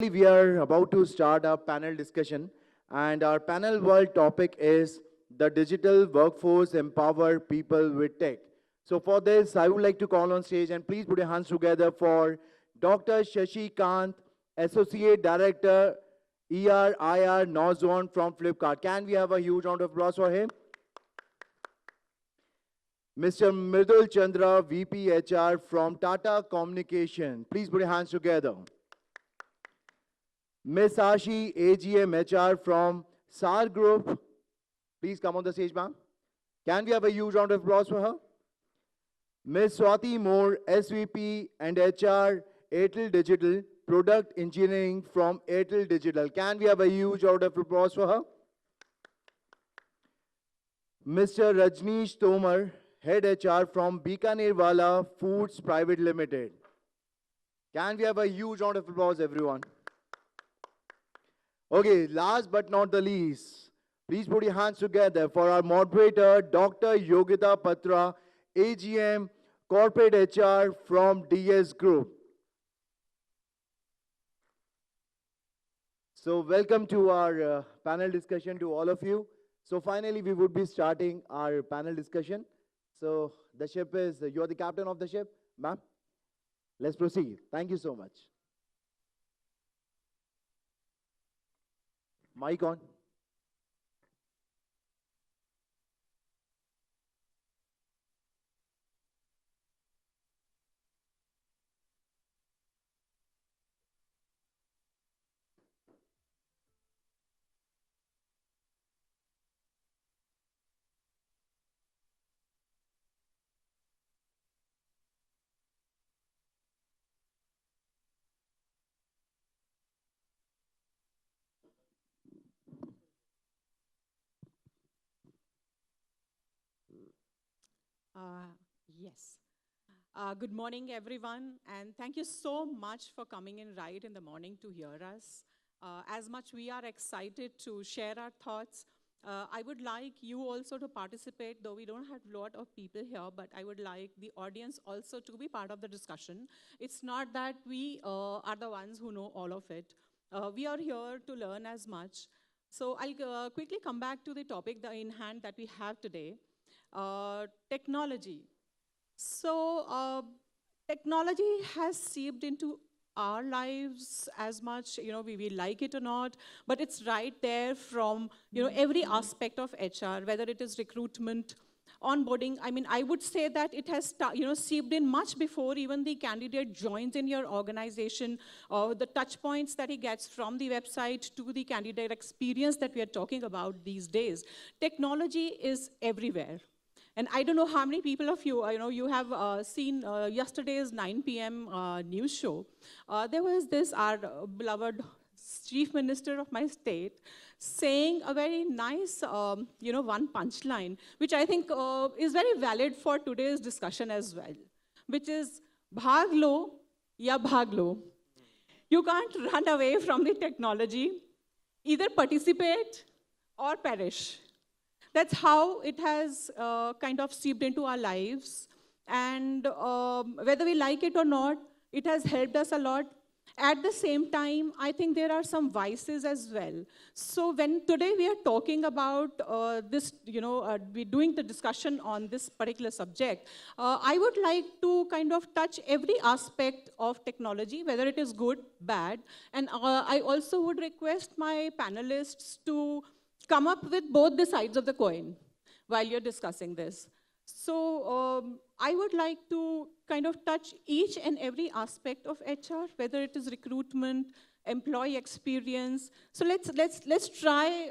We are about to start our panel discussion, and our panel world topic is the digital workforce empower people with tech. So for this, I would like to call on stage, and please put your hands together for Dr. Shashi Kant, Associate Director, ER/IR Nozone from Flipkart. Can we have a huge round of applause for him? Mr. Mridul Chandra, VP HR from Tata Communication. Please put your hands together. Miss Ashi, AGM HR from SAR Group. Please come on the stage, ma'am. Can we have a huge round of applause for her? Miss Swati Moore, SVP and HR, Airtel Digital, Product Engineering from Airtel Digital. Can we have a huge round of applause for her? Mr. Rajneesh Tomar, Head HR from Bikanervala Foods Private Limited. Can we have a huge round of applause, everyone? Okay, last but not the least, please put your hands together for our moderator, Dr. Yogita Patra, AGM Corporate HR from DS Group. So welcome to our panel discussion to all of you. So finally, we would be starting our panel discussion. So the ship is, you're the captain of the ship, ma'am. Let's proceed. Thank you so much. Mic on. Yes. Good morning, everyone, and thank you so much for coming in right in the morning to hear us. As much we are excited to share our thoughts, I would like you also to participate, though we don't have a lot of people here, but I would like the audience also to be part of the discussion. It's not that we are the ones who know all of it. We are here to learn as much. So I'll quickly come back to the topic in hand that we have today. Technology. So technology has seeped into our lives as much, we like it or not, but it's right there from, every aspect of HR, whether it is recruitment, onboarding. I mean, I would say that it has, seeped in much before even the candidate joins in your organization, the touch points that he gets from the website to the candidate experience that we are talking about these days. Technology is everywhere. And I don't know how many people of you, you have seen yesterday's 9 p.m. News show. There was this, our beloved Chief Minister of my state, saying a very nice, one punchline, which I think is very valid for today's discussion as well, which is, bhag lo ya bhag lo. You can't run away from the technology, either participate or perish. That's how it has kind of seeped into our lives. And whether we like it or not, it has helped us a lot. At the same time, I think there are some vices as well. So when today we are talking about this, we're doing the discussion on this particular subject, I would like to kind of touch every aspect of technology, whether it is good, bad. And I also would request my panelists to come up with both the sides of the coin while you're discussing this. So I would like to kind of touch each and every aspect of HR, whether it is recruitment, employee experience. So let's try,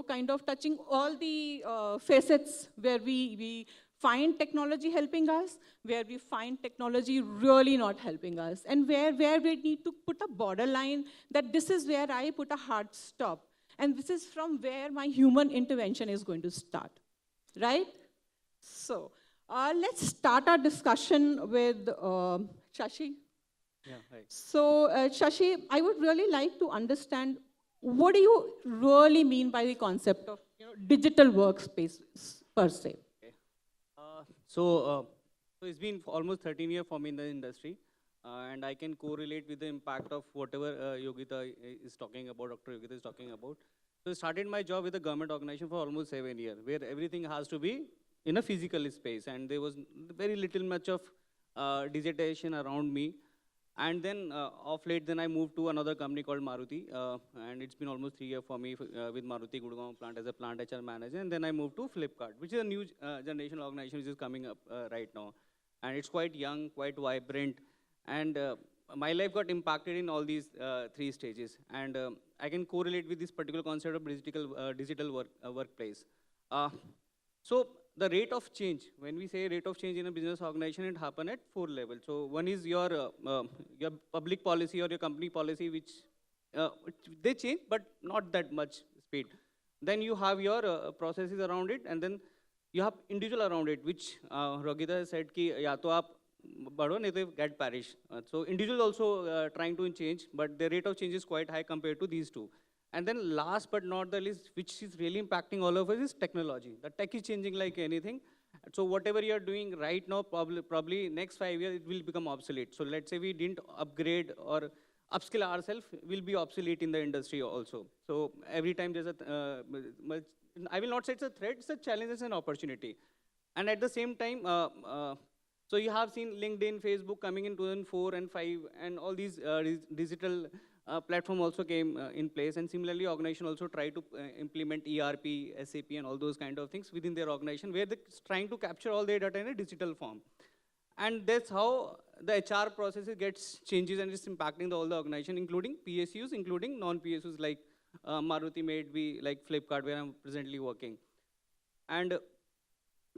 kind of touching all the facets where we find technology helping us, where we find technology really not helping us, and where we need to put a borderline that this is where I put a hard stop. And this is from where my human intervention is going to start, right? So let's start our discussion with Shashi. Yeah, right. So Shashi, I would really like to understand, what do you really mean by the concept of digital workspace per se? Okay. So it's been almost 13 years for me in the industry. and I can correlate with the impact of whatever Yogita is talking about, Dr. Yogita is talking about. So I started my job with a government organization for almost 7 years, where everything has to be in a physical space, and there was very little much of digitization around me. And then of late, then I moved to another company called Maruti, and it's been almost 3 years for me with Maruti Gurgaon plant as a plant HR manager. And then I moved to Flipkart, which is a new generation organization which is coming up right now. And it's quite young, quite vibrant. And my life got impacted in all these 3 stages. And I can correlate with this particular concept of digital workplace. So the rate of change, when we say rate of change in a business organization, it happens at 4 levels. So one is your public policy or your company policy, which they change, but not that much speed. Then you have your processes around it, and then you have individual around it, which Rogita has said ki ya to aap badho nahi to get perish. So individual also trying to change, but the rate of change is quite high compared to these two. And then last but not the least, which is really impacting all of us, is technology. The tech is changing like anything. So whatever you're doing right now, probably next 5 years, it will become obsolete. So let's say we didn't upgrade or upskill ourselves, will be obsolete in the industry also. So every time there's a, I will not say it's a threat, it's a challenge, it's an opportunity. And at the same time, so you have seen LinkedIn, Facebook coming in 2004 and 5, and all these digital platform also came in place, and similarly organization also try to implement ERP, SAP and all those kind of things within their organization, where they're trying to capture all their data in a digital form. And that's how the HR processes gets changes, and it's impacting all the organization, including PSUs, including non-PSUs like Maruti made, like Flipkart, where I'm presently working. And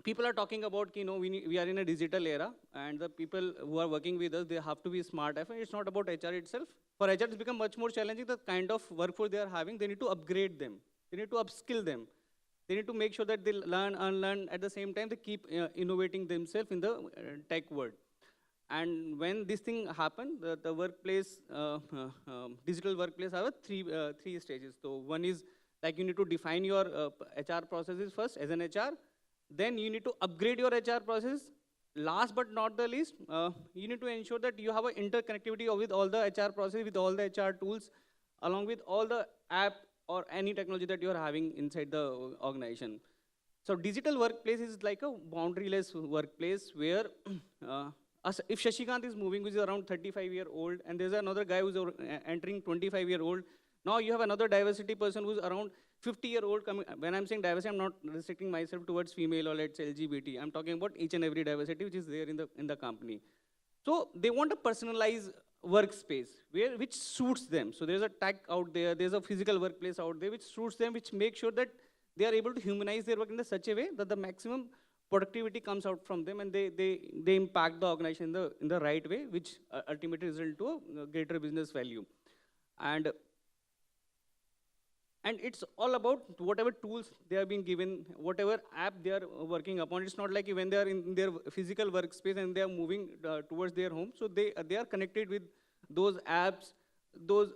people are talking about, you know, we are in a digital era, and the people who are working with us, they have to be smart. It's not about HR itself. For HR, it's become much more challenging. The kind of workforce they are having, they need to upgrade them. They need to upskill them. They need to make sure that they learn, unlearn. At the same time, they keep innovating themselves in the tech world. And when this thing happened, the workplace, digital workplace have three stages. So one is, like, you need to define your HR processes first as an HR. Then you need to upgrade your HR process. Last but not the least, you need to ensure that you have an interconnectivity with all the HR process, with all the HR tools, along with all the app or any technology that you are having inside the organization. So digital workplace is like a boundaryless workplace where if Shashikant is moving, which is around 35-year-old, and there's another guy who's entering 25-year-old, now you have another diversity person who's around 50-year-old coming. When I'm saying diversity, I'm not restricting myself towards female or let's say LGBT. I'm talking about each and every diversity which is there in the company. So they want a personalized workspace which suits them. So there's a tech out there, there's a physical workplace out there which suits them, which makes sure that they are able to humanize their work in such a way that the maximum productivity comes out from them, and they impact the organization in the right way, which ultimately result to a greater business value. And it's all about whatever tools they are being given, whatever app they are working upon. It's not like when they are in their physical workspace and they are moving towards their home. So they are connected with those apps, those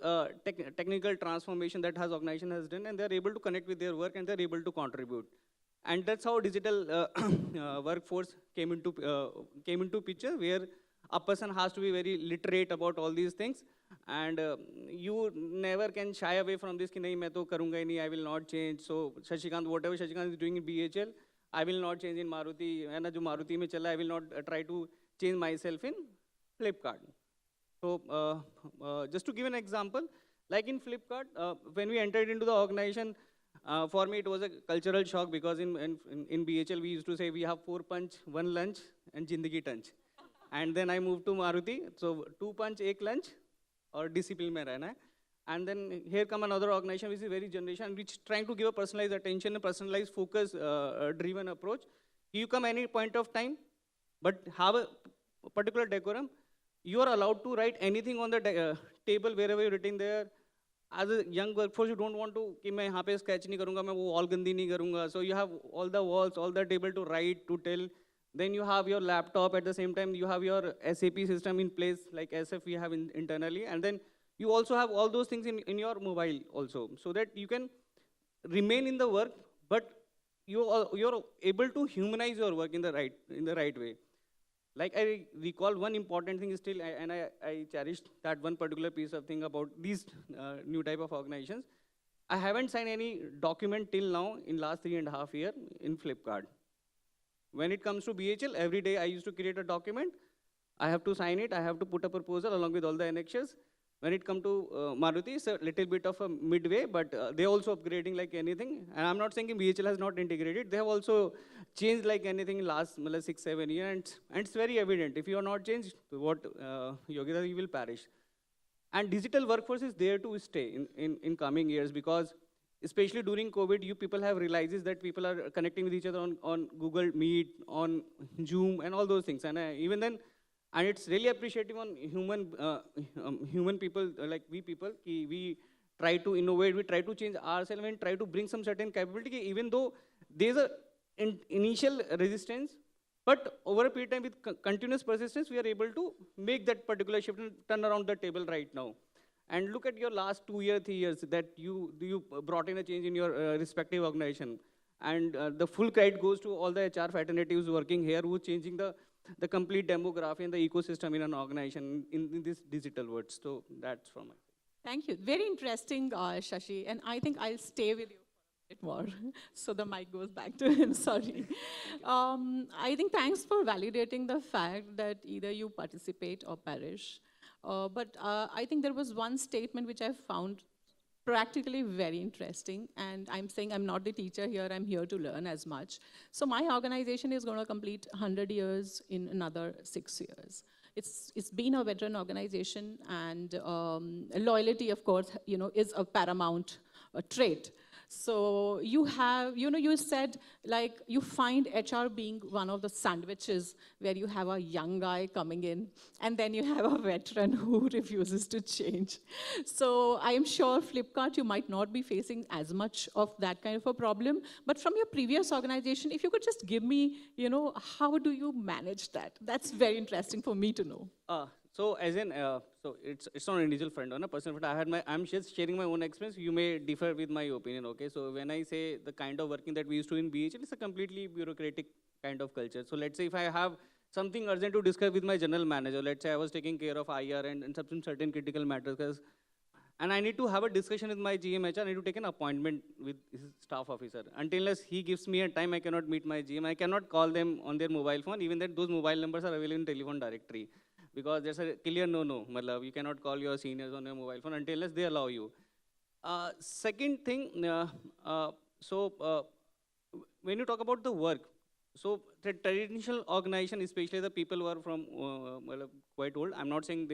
technical transformation that organization has done, and they are able to connect with their work and they're able to contribute. And that's how digital workforce came into picture, where a person has to be very literate about all these things. And you never can shy away from this, ki nahi, main to karunga hi nahi, I will not change. So Shashikant, whatever Shashikant is doing in BHL, I will not change in Maruti. And jo Maruti mein chala, I will not try to change myself in Flipkart. So just to give an example, like in Flipkart, when we entered into the organization, for me it was a cultural shock, because in BHL we used to say we have 4 punch, 1 lunch and Jindagi Tunch. And then I moved to Maruti, so 2 punch, 1 lunch, or discipline mein rehna hai. And then here come another organization which is very generation, which trying to give a personalized attention, a personalized focus driven approach. You come any point of time, but have a particular decorum. You are allowed to write anything on the table wherever you're written there. As a young workforce, you don't want to, कि मैं यहाँ पे sketch नहीं करूँगा, मैं वो wall गंदी नहीं करूँगा. So you have all the walls, all the table to write, to tell. Then you have your laptop. At the same time, you have your SAP system in place, like SF we have internally. And then you also have all those things in your mobile also, so that you can remain in the work, but you're able to humanize your work in the right way. Like I recall one important thing still, I cherished that one particular piece of thing about these new type of organizations. I haven't signed any document till now in last 3.5 years in Flipkart. When it comes to BHL, every day I used to create a document. I have to sign it. I have to put a proposal along with all the annexures. When it comes to Maruti, it's a little bit of a midway, but they're also upgrading like anything. And I'm not saying BHL has not integrated. They have also changed like anything in last 6-7 years. And it's very evident. If you are not changed, what Yogita, you will perish. And digital workforce is there to stay in coming years, because especially during COVID, you people have realized that people are connecting with each other on Google Meet, on Zoom, and all those things. And even then, and it's really appreciative on human people, like we people, we try to innovate, we try to change ourselves and try to bring some certain capability, even though there's a initial resistance, but over a period of time with continuous persistence, we are able to make that particular shift and turn around the table right now. And look at your last 2 years, 3 years that you brought in a change in your respective organization. And the full credit goes to all the HR fraternities working here who are changing the complete demography and the ecosystem in an organization in this digital world. So that's from my side. Thank you. Very interesting, Shashi. And I think I'll stay with you for a bit more. So the mic goes back to him, sorry. I think thanks for validating the fact that either you participate or perish. But I think there was one statement which I found practically very interesting, and I'm saying I'm not the teacher here, I'm here to learn as much. So my organization is going to complete 100 years in another 6 years. It's been a veteran organization, and loyalty, of course, is a paramount trait. So you have, you said like you find HR being one of the sandwiches where you have a young guy coming in and then you have a veteran who refuses to change. So I am sure Flipkart, you might not be facing as much of that kind of a problem, but from your previous organization, if you could just give me, how do you manage that? That's very interesting for me to know. So as in, so it's not an individual friend, on a personal friend. I'm just sharing my own experience. You may differ with my opinion, okay? So when I say the kind of working that we used to in BHL, it's a completely bureaucratic kind of culture. So let's say if I have something urgent to discuss with my general manager, let's say I was taking care of IR and some certain critical matters, and I need to have a discussion with my GM HR, I need to take an appointment with his staff officer. Unless he gives me a time, I cannot meet my GM. I cannot call them on their mobile phone, even that those mobile numbers are available in telephone directory. Because there's a clear no. You cannot call your seniors on your mobile phone unless they allow you. Second thing, when you talk about the work, so the traditional organization, especially the people who are from quite old, I'm not saying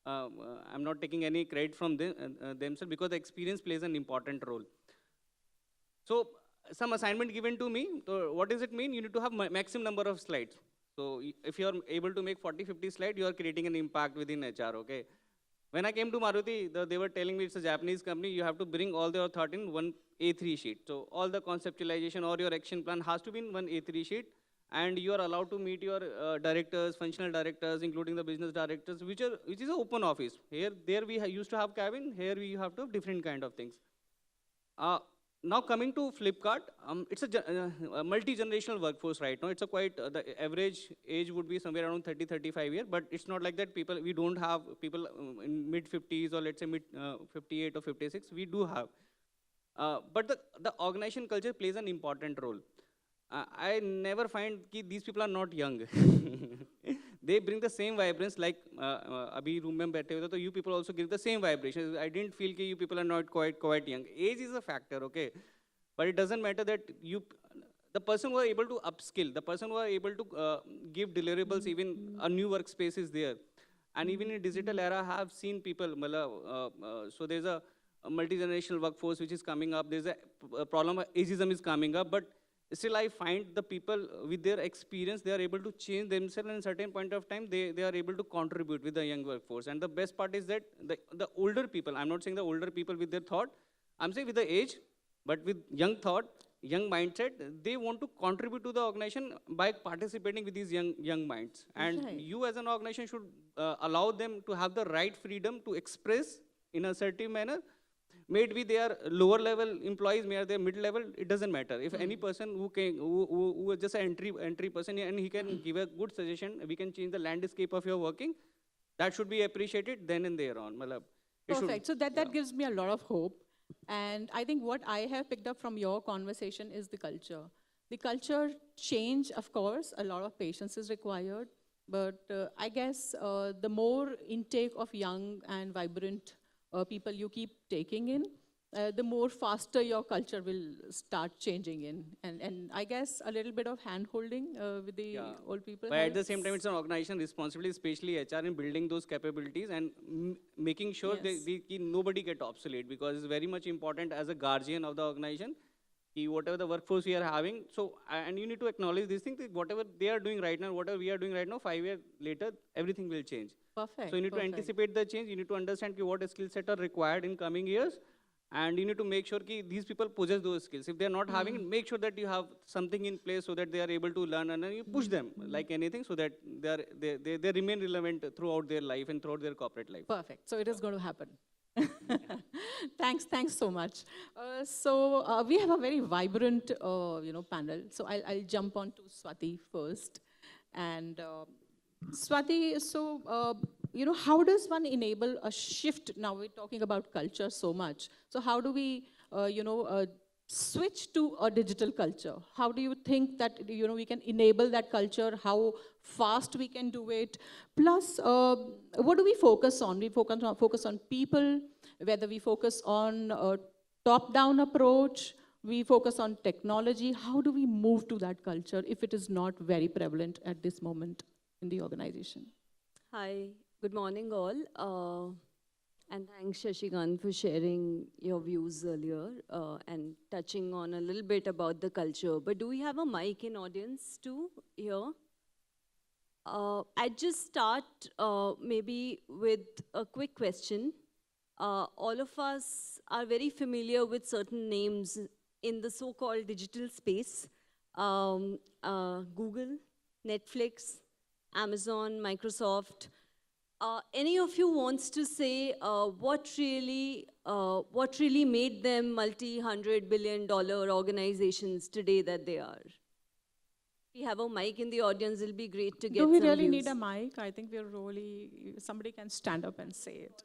I'm not taking any credit from themselves, because the experience plays an important role. So some assignment given to me, so what does it mean? You need to have maximum number of slides. So if you're able to make 40-50 slides, you are creating an impact within HR, okay? When I came to Maruti, they were telling me it's a Japanese company, you have to bring all your thought in one A3 sheet. So all the conceptualization or your action plan has to be in one A3 sheet, and you are allowed to meet your directors, functional directors, including the business directors, which is an open office. There we used to have cabin, here we have to have different kind of things. Now coming to Flipkart, it's a multi-generational workforce right now. It's a quite, the average age would be somewhere around 30-35 years, but it's not like that we don't have people in mid-50s or let's say mid-58 or 56, we do have. But the organization culture plays an important role. I never find that these people are not young. They bring the same vibrance like abhi room mein baithe ho, so you people also give the same vibration. I didn't feel that you people are not quite young. Age is a factor, okay? But it doesn't matter that the person who are able to upskill, the person who are able to give deliverables, even a new workspace is there. And even in digital era, I have seen people, so there's a multi-generational workforce which is coming up. There's a problem of ageism is coming up, but still I find the people with their experience, they are able to change themselves, and at a certain point of time, they are able to contribute with the young workforce. And the best part is that the older people, I'm not saying the older people with their thought, I'm saying with the age, but with young thought, young mindset, they want to contribute to the organization by participating with these young minds. And you as an organization should allow them to have the right freedom to express in a certain manner, maybe they are lower level employees, maybe they are mid level, it doesn't matter. If any person who is just an entry person and he can give a good suggestion, we can change the landscape of your working, that should be appreciated then and there on. Perfect. So that gives me a lot of hope. And I think what I have picked up from your conversation is the culture. The culture change, of course, a lot of patience is required. But I guess the more intake of young and vibrant people you keep taking in, the more faster your culture will start changing in. And I guess a little bit of hand-holding with the old people. But at the same time, it's an organization responsibility, especially HR, in building those capabilities and making sure that nobody get obsolete, because it's very much important as a guardian of the organization. Whatever the workforce we are having, so, and you need to acknowledge these things, that whatever they are doing right now, whatever we are doing right now, 5 years later, everything will change. Perfect. So you need to anticipate the change, you need to understand what skill set are required in coming years, and you need to make sure that these people possess those skills. If they are not having it, make sure that you have something in place so that they are able to learn, and then you push them like anything, so that they remain relevant throughout their life and throughout their corporate life. Perfect. So it is going to happen. Thanks so much. So we have a very vibrant, panel. So I'll jump on to Swati first. And Swati, so, how does one enable a shift? Now we're talking about culture so much. So how do we, switch to a digital culture? How do you think that, we can enable that culture? How fast we can do it? Plus, what do we focus on? We focus on people, whether we focus on a top-down approach, we focus on technology. How do we move to that culture if it is not very prevalent at this moment in the organization? Hi, good morning all. And thanks, Shashi for sharing your views earlier and touching on a little bit about the culture. But do we have a mic in audience too here? I'd just start maybe with a quick question. All of us are very familiar with certain names in the so-called digital space. Google, Netflix, Amazon, Microsoft. Any of you wants to say what really made them multi-hundred-billion-dollar organizations today that they are? If we have a mic in the audience, it'll be great to get some Do we really views. need a mic? I think somebody can stand up and say it.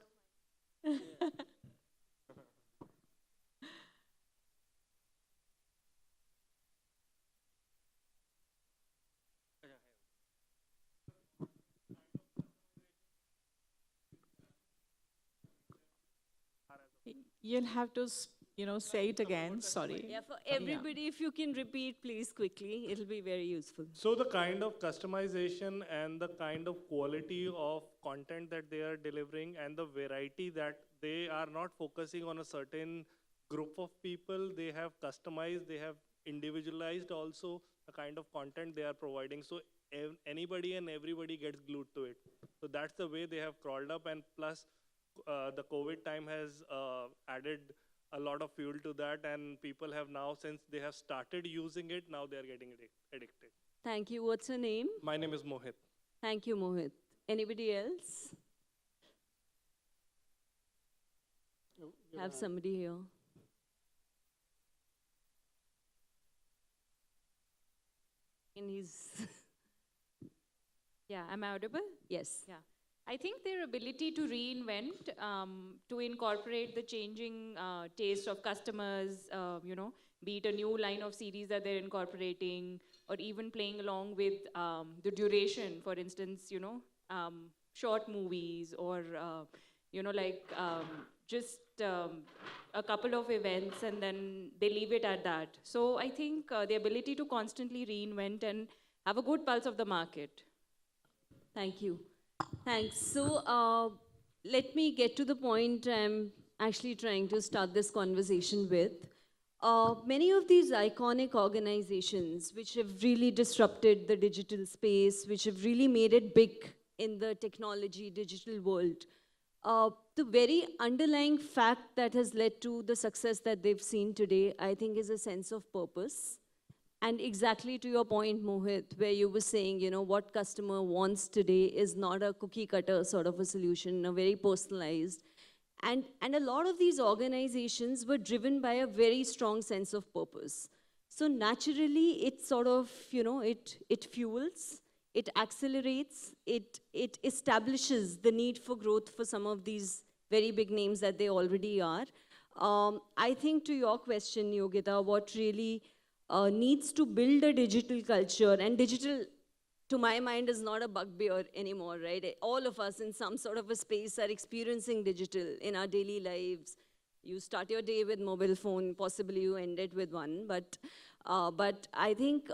You'll have to, say it again. Sorry. Yeah, for everybody, if you can repeat, please, quickly, it'll be very useful. So the kind of customization and the kind of quality of content that they are delivering and the variety that they are not focusing on a certain group of people, they have customized, they have individualized also the kind of content they are providing. So anybody and everybody gets glued to it. So that's the way they have crawled up, and plus the COVID time has added a lot of fuel to that, and people have now, since they have started using it, now they are getting addicted. Thank you. What's your name? My name is Mohit. Thank you, Mohit. Anybody else? Have somebody here. And he's... Yeah, am I audible? Yes. Yeah. I think their ability to reinvent, to incorporate the changing taste of customers, be it a new line of series that they're incorporating, or even playing along with the duration, for instance, short movies, or, just a couple of events, and then they leave it at that. So I think the ability to constantly reinvent and have a good pulse of the market. Thank you. Thanks. So let me get to the point I'm actually trying to start this conversation with. Many of these iconic organizations which have really disrupted the digital space, which have really made it big in the technology digital world, the very underlying fact that has led to the success that they've seen today, I think, is a sense of purpose. And exactly to your point, Mohit, where you were saying, what customer wants today is not a cookie cutter sort of a solution, a very personalized. And a lot of these organizations were driven by a very strong sense of purpose. So naturally, it sort of, it fuels, it accelerates, it establishes the need for growth for some of these very big names that they already are. I think to your question, Yogita, what really needs to build a digital culture, and digital, to my mind, is not a bugbear anymore, right? All of us in some sort of a space are experiencing digital in our daily lives. You start your day with mobile phone, possibly you end it with one, but I think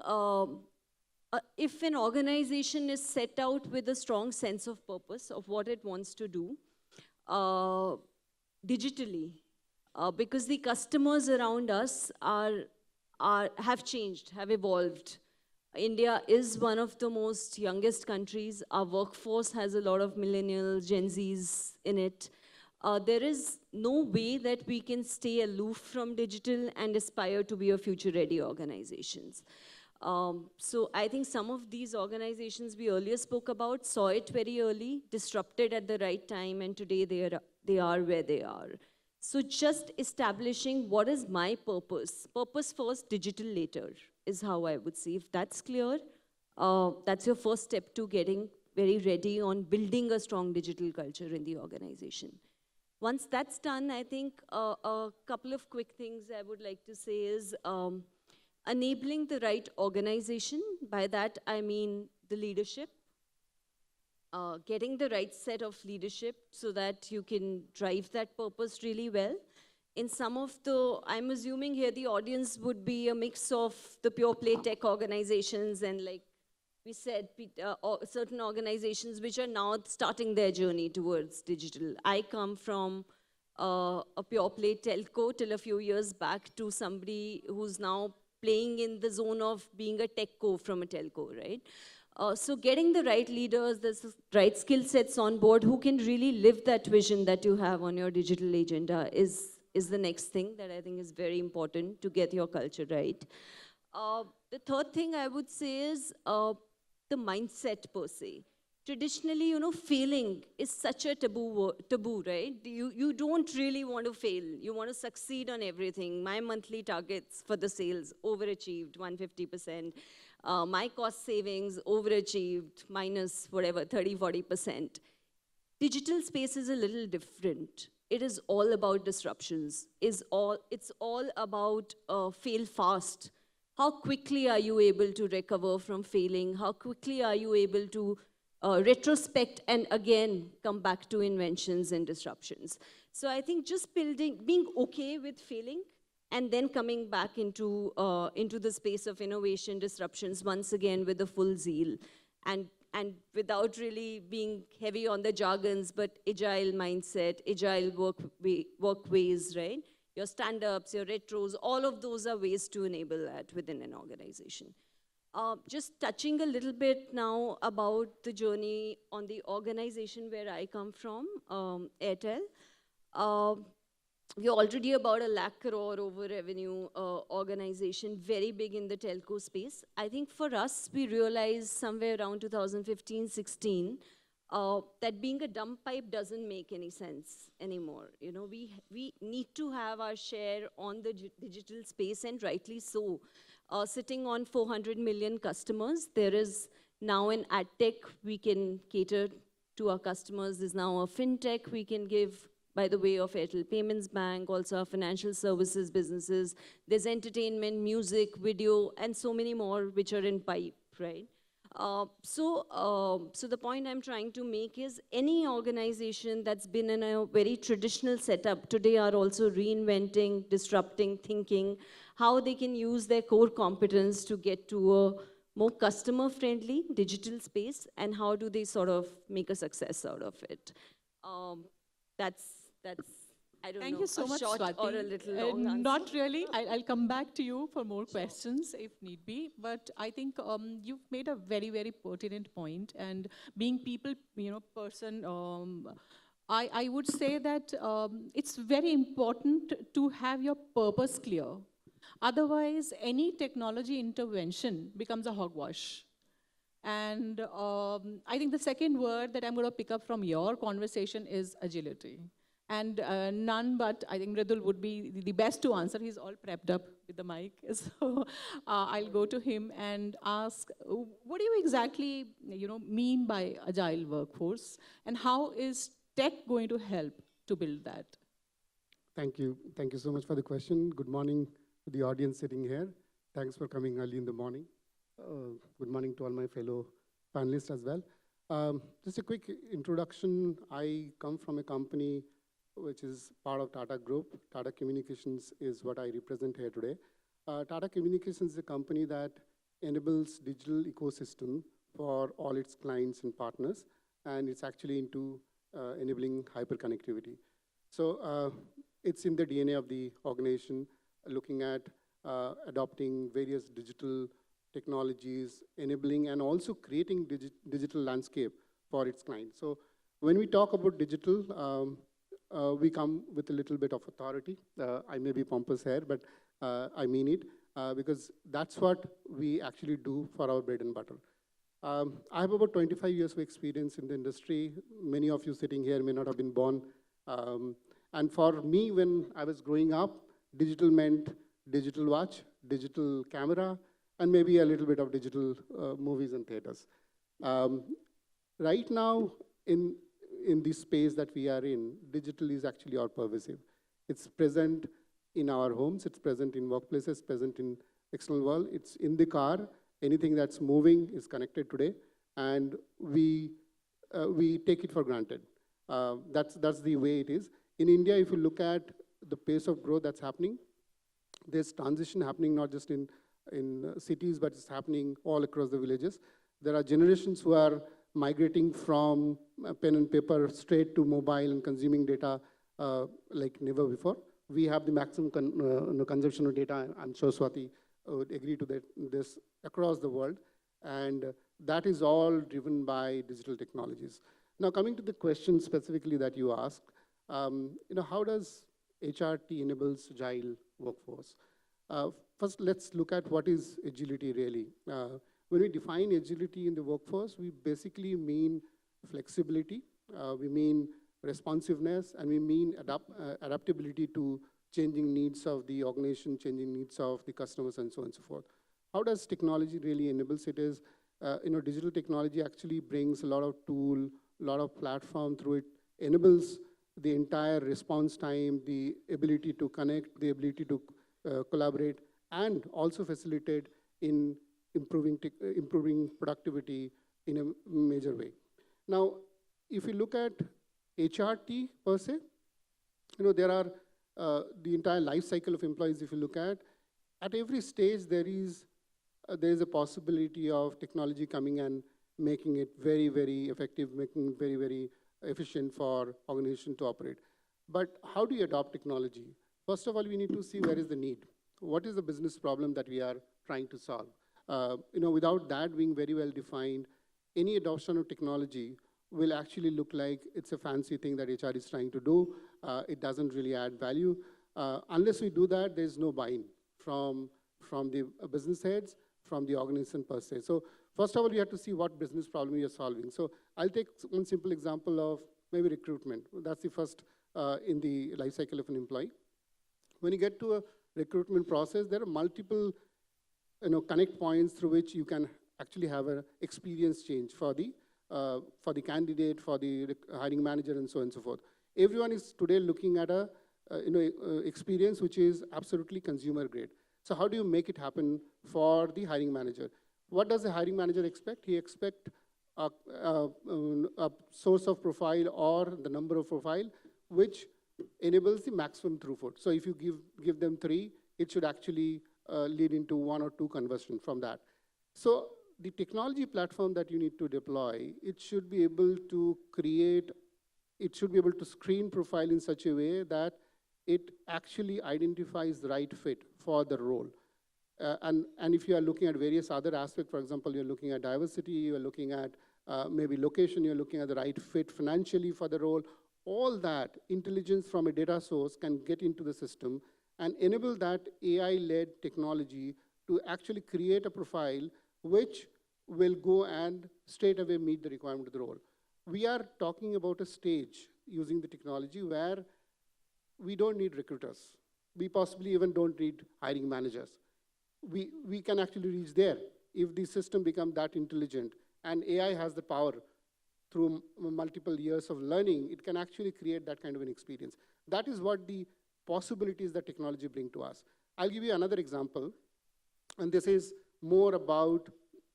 if an organization is set out with a strong sense of purpose of what it wants to do digitally, because the customers around us have changed, have evolved. India is one of the most youngest countries. Our workforce has a lot of millennials, Gen Zs in it. There is no way that we can stay aloof from digital and aspire to be a future-ready organizations. So I think some of these organizations we earlier spoke about saw it very early, disrupted at the right time, and today they are where they are. So just establishing what is my purpose first, digital later, is how I would say. If that's clear, that's your first step to getting very ready on building a strong digital culture in the organization. Once that's done, I think a couple of quick things I would like to say is enabling the right organization. By that, I mean the leadership. Getting the right set of leadership so that you can drive that purpose really well. In some of the, I'm assuming here the audience would be a mix of the pure play tech organizations and, like we said, certain organizations which are now starting their journey towards digital. I come from a pure play telco till a few years back to somebody who's now playing in the zone of being a techco from a telco, right? So getting the right leaders, the right skill sets on board who can really live that vision that you have on your digital agenda is the next thing that I think is very important to get your culture right. The third thing I would say is the mindset per se. Traditionally, failing is such a taboo, right? You don't really want to fail. You want to succeed on everything. My monthly targets for the sales, overachieved 150%. My cost savings, overachieved, minus whatever, 30-40%. Digital space is a little different. It is all about disruptions. It's all about fail fast. How quickly are you able to recover from failing? How quickly are you able to retrospect and again come back to inventions and disruptions? So I think just being okay with failing and then coming back into the space of innovation, disruptions once again with a full zeal and without really being heavy on the jargons, but agile mindset, agile work ways, right? Your stand-ups, your retros, all of those are ways to enable that within an organization. Just touching a little bit now about the journey on the organization where I come from, Airtel. We're already about 1 lakh crore over revenue organization, very big in the telco space. I think for us, we realized somewhere around 2015-16 that being a dumb pipe doesn't make any sense anymore. We need to have our share on the digital space, and rightly so. Sitting on 400 million customers, there is now an ad tech we can cater to our customers. There's now a fintech we can give by the way of Airtel Payments Bank, also our financial services businesses. There's entertainment, music, video, and so many more which are in pipe, right? So the point I'm trying to make is any organization that's been in a very traditional setup today are also reinventing, disrupting, thinking how they can use their core competence to get to a more customer-friendly digital space, and how do they sort of make a success out of it. That's I don't know, Thank you so much, short Swati. or a little long answer. Not really. I'll come back to you for more questions if need be. But I think you've made a very, very pertinent point. And being people, person, I would say that it's very important to have your purpose clear. Otherwise, any technology intervention becomes a hogwash. And I think the second word that I'm going to pick up from your conversation is agility. And none but, I think Mridul would be the best to answer. He's all prepped up with the mic. So I'll go to him and ask, what do you exactly mean by agile workforce? And how is tech going to help to build that? Thank you. Thank you so much for the question. Good morning to the audience sitting here. Thanks for coming early in the morning. Good morning to all my fellow panelists as well. Just a quick introduction. I come from a company which is part of Tata Group. Tata Communications is what I represent here today. Tata Communications is a company that enables digital ecosystem for all its clients and partners, and it's actually into enabling hyperconnectivity. So it's in the DNA of the organization, looking at adopting various digital technologies, enabling and also creating digital landscape for its clients. So when we talk about digital, we come with a little bit of authority. I may be pompous here, but I mean it, because that's what we actually do for our bread and butter. I have about 25 years of experience in the industry. Many of you sitting here may not have been born. And for me, when I was growing up, digital meant digital watch, digital camera, and maybe a little bit of digital movies and theaters. Right now, in this space that we are in, digital is actually all pervasive. It's present in our homes, it's present in workplaces, present in external world, it's in the car. Anything that's moving is connected today, and we take it for granted. That's the way it is. In India, if you look at the pace of growth that's happening, there's transition happening not just in cities, but it's happening all across the villages. There are generations who are migrating from pen and paper straight to mobile and consuming data like never before. We have the maximum consumption of data. I'm sure Swati would agree to this across the world. And that is all driven by digital technologies. Now, coming to the question specifically that you asked, how does HRT enables agile workforce? First, let's look at what is agility really. When we define agility in the workforce, we basically mean flexibility, we mean responsiveness, and we mean adaptability to changing needs of the organization, changing needs of the customers, and so on and so forth. How does technology really enables it is, digital technology actually brings a lot of tool, a lot of platform through it, enables the entire response time, the ability to connect, the ability to collaborate, and also facilitate in improving productivity in a major way. Now, if you look at HRT per se, there are the entire life cycle of employees. If you look at every stage, there is a possibility of technology coming and making it very, very effective, making it very, very efficient for organization to operate. But how do you adopt technology? First of all, we need to see where is the need. What is the business problem that we are trying to solve? Without that being very well defined, any adoption of technology will actually look like it's a fancy thing that HR is trying to do. It doesn't really add value. Unless we do that, there's no buy-in from the business heads, from the organization per se. So first of all, you have to see what business problem you're solving. So I'll take one simple example of maybe recruitment. That's the first in the life cycle of an employee. When you get to a recruitment process, there are multiple connect points through which you can actually have an experience change for the candidate, for the hiring manager, and so on and so forth. Everyone is today looking at a experience which is absolutely consumer grade. So how do you make it happen for the hiring manager? What does the hiring manager expect? He expects a source of profile or the number of profile which enables the maximum throughput. So if you give them 3, it should actually lead into 1 or 2 conversion from that. So the technology platform that you need to deploy, it should be able to screen profile in such a way that it actually identifies the right fit for the role. And if you are looking at various other aspects, for example, you're looking at diversity, you're looking at maybe location, you're looking at the right fit financially for the role, all that intelligence from a data source can get into the system and enable that AI-led technology to actually create a profile which will go and straight away meet the requirement of the role. We are talking about a stage using the technology where we don't need recruiters. We possibly even don't need hiring managers. We can actually reach there. If the system becomes that intelligent, and AI has the power through multiple years of learning, it can actually create that kind of an experience. That is what the possibilities that technology bring to us. I'll give you another example, and this is more about,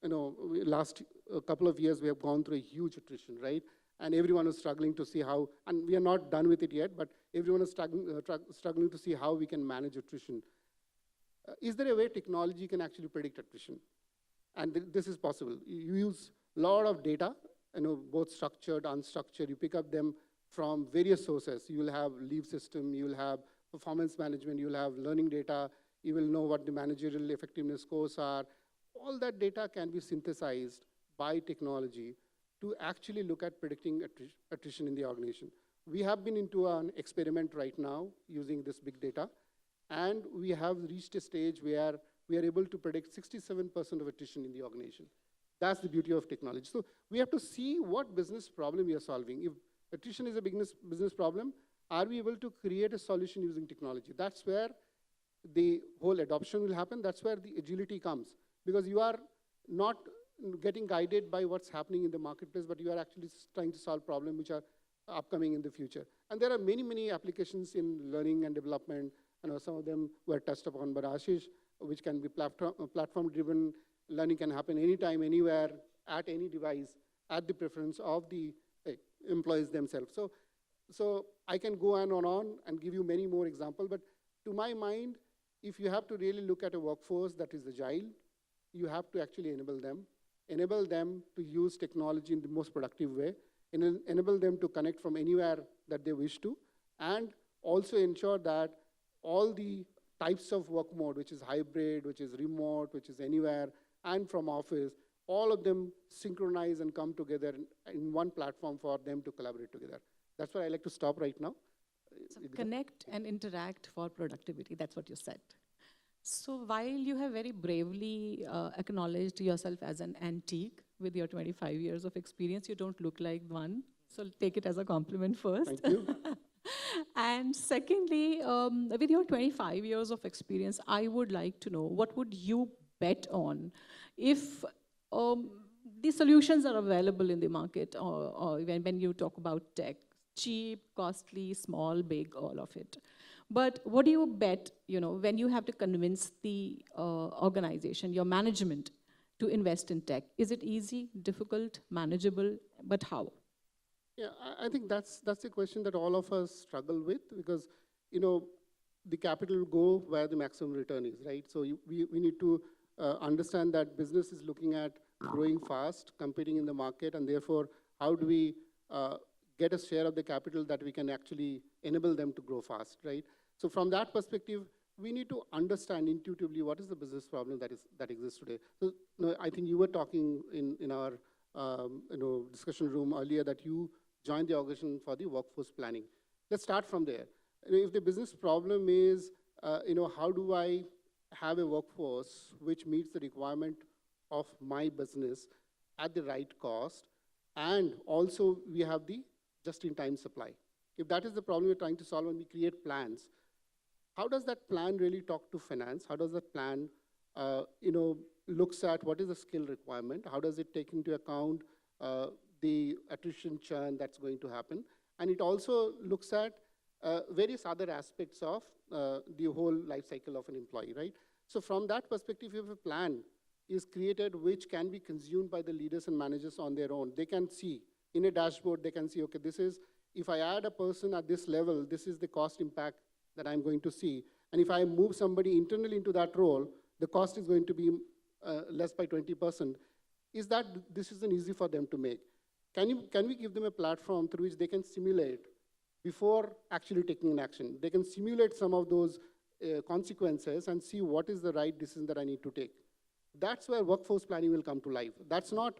last couple of years we have gone through a huge attrition, right? And everyone is struggling to see how, and we are not done with it yet, but everyone is struggling to see how we can manage attrition. Is there a way technology can actually predict attrition? And this is possible. You use a lot of data, both structured, unstructured. You pick up them from various sources. You will have leave system, you will have performance management, you will have learning data, you will know what the managerial effectiveness scores are. All that data can be synthesized by technology to actually look at predicting attrition in the organization. We have been into an experiment right now using this big data, and we have reached a stage where we are able to predict 67% of attrition in the organization. That's the beauty of technology. So we have to see what business problem we are solving. If attrition is a business problem, are we able to create a solution using technology? That's where the whole adoption will happen. That's where the agility comes. Because you are not getting guided by what's happening in the marketplace, but you are actually trying to solve problems which are upcoming in the future. And there are many, many applications in learning and development. Some of them were touched upon by Ashish, which can be platform-driven. Learning can happen anytime, anywhere, at any device, at the preference of the employees themselves. So I can go on and give you many more examples, but to my mind, if you have to really look at a workforce that is agile, you have to actually enable them to use technology in the most productive way, enable them to connect from anywhere that they wish to, and also ensure that all the types of work mode, which is hybrid, which is remote, which is anywhere, and from office, all of them synchronize and come together in one platform for them to collaborate together. That's where I like to stop right now. So connect and interact for productivity, that's what you said. So while you have very bravely acknowledged yourself as an antique with your 25 years of experience, you don't look like one. So take it as a compliment first. Thank you. And secondly, with your 25 years of experience, I would like to know, what would you bet on if the solutions are available in the market, or when you talk about tech, cheap, costly, small, big, all of it. But what do you bet, when you have to convince the organization, your management, to invest in tech? Is it easy, difficult, manageable, but how? Yeah, I think that's a question that all of us struggle with, because, the capital will go where the maximum return is, right? So we need to understand that business is looking at growing fast, competing in the market, and therefore, how do we get a share of the capital that we can actually enable them to grow fast, right? So from that perspective, we need to understand intuitively what is the business problem that exists today. So I think you were talking in our discussion room earlier that you joined the organization for the workforce planning. Let's start from there. If the business problem is, how do I have a workforce which meets the requirement of my business at the right cost, and also we have the just-in-time supply. If that is the problem we're trying to solve when we create plans, how does that plan really talk to finance? How does that plan, looks at what is the skill requirement? How does it take into account the attrition churn that's going to happen? And it also looks at various other aspects of the whole life cycle of an employee, right? So from that perspective, if a plan is created which can be consumed by the leaders and managers on their own, they can see in a dashboard, they can see, okay, this is, if I add a person at this level, this is the cost impact that I'm going to see. And if I move somebody internally into that role, the cost is going to be less by 20%. Is that decision easy for them to make? Can we give them a platform through which they can simulate before actually taking an action? They can simulate some of those consequences and see what is the right decision that I need to take. That's where workforce planning will come to life. That's not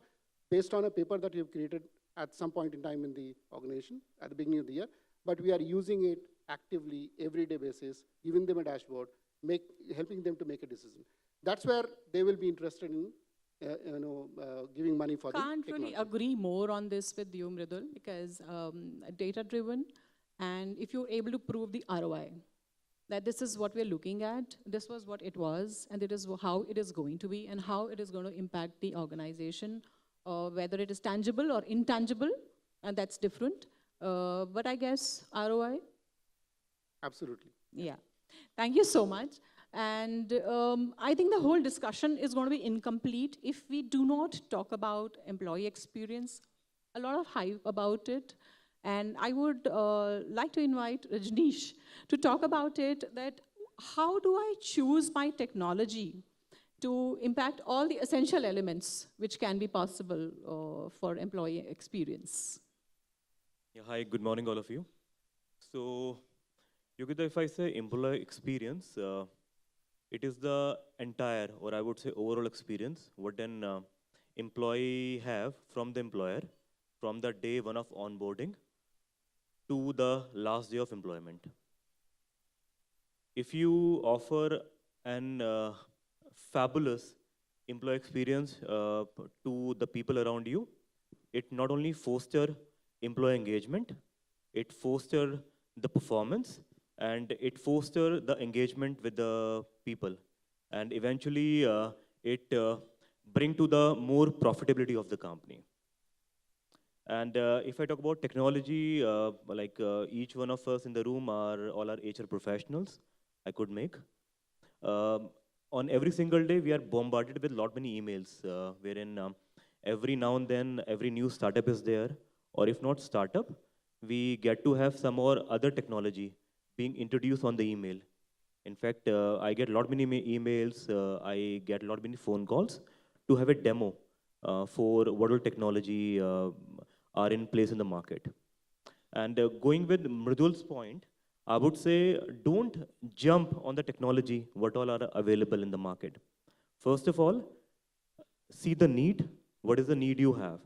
based on a paper that you've created at some point in time in the organization at the beginning of the year, but we are using it actively, everyday basis, giving them a dashboard, helping them to make a decision. That's where they will be interested in giving money for the technology. Can't really agree more on this with you, Mridul, because data-driven, And if you're able to prove the ROI, that this is what we're looking at, this was what it was, and it is how it is going to be, and how it is going to impact the organization, whether it is tangible or intangible, and that's different. But I guess ROI? Absolutely. Yeah. Thank you so much. And I think the whole discussion is going to be incomplete if we do not talk about employee experience. A lot of hype about it. And I would like to invite Rajneesh to talk about it, that how do I choose my technology to impact all the essential elements which can be possible for employee experience? Yeah, hi, good morning, all of you. So, Yogita, if I say employee experience, it is the entire, or I would say overall experience, what an employee have from the employer, from the day one of onboarding to the last day of employment. If you offer an fabulous employee experience to the people around you, it not only foster employee engagement, it foster the performance, and it foster the engagement with the people. And eventually, it bring to the more profitability of the company. And if I talk about technology, each one of us in the room are all our HR professionals, I could make. On every single day, we are bombarded with lot many emails, wherein every now and then, every new startup is there, or if not startup, we get to have some or other technology being introduced on the email. In fact, I get lot many emails, I get lot many phone calls to have a demo for what all technology are in place in the market. And going with Mridul's point, I would say don't jump on the technology, what all are available in the market. First of all, see the need, what is the need you have.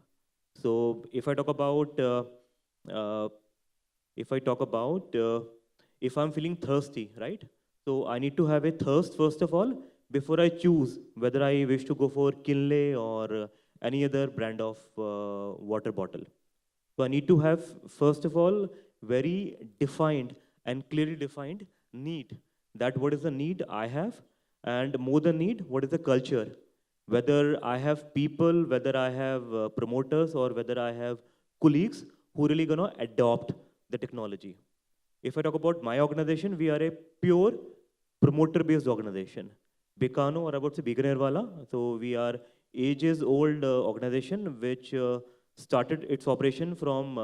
So if I talk about, if I'm feeling thirsty, right? So I need to have a thirst first of all, before I choose whether I wish to go for Kinley or any other brand of water bottle. So I need to have, first of all, very defined and clearly defined need. That what is the need I have, and more than need, what is the culture? Whether I have people, whether I have promoters, or whether I have colleagues who really gonna adopt the technology. If I talk about my organization, we are a pure promoter-based organization. Bikano, or I would say Bikanervala. So we are ages-old organization which started its operation from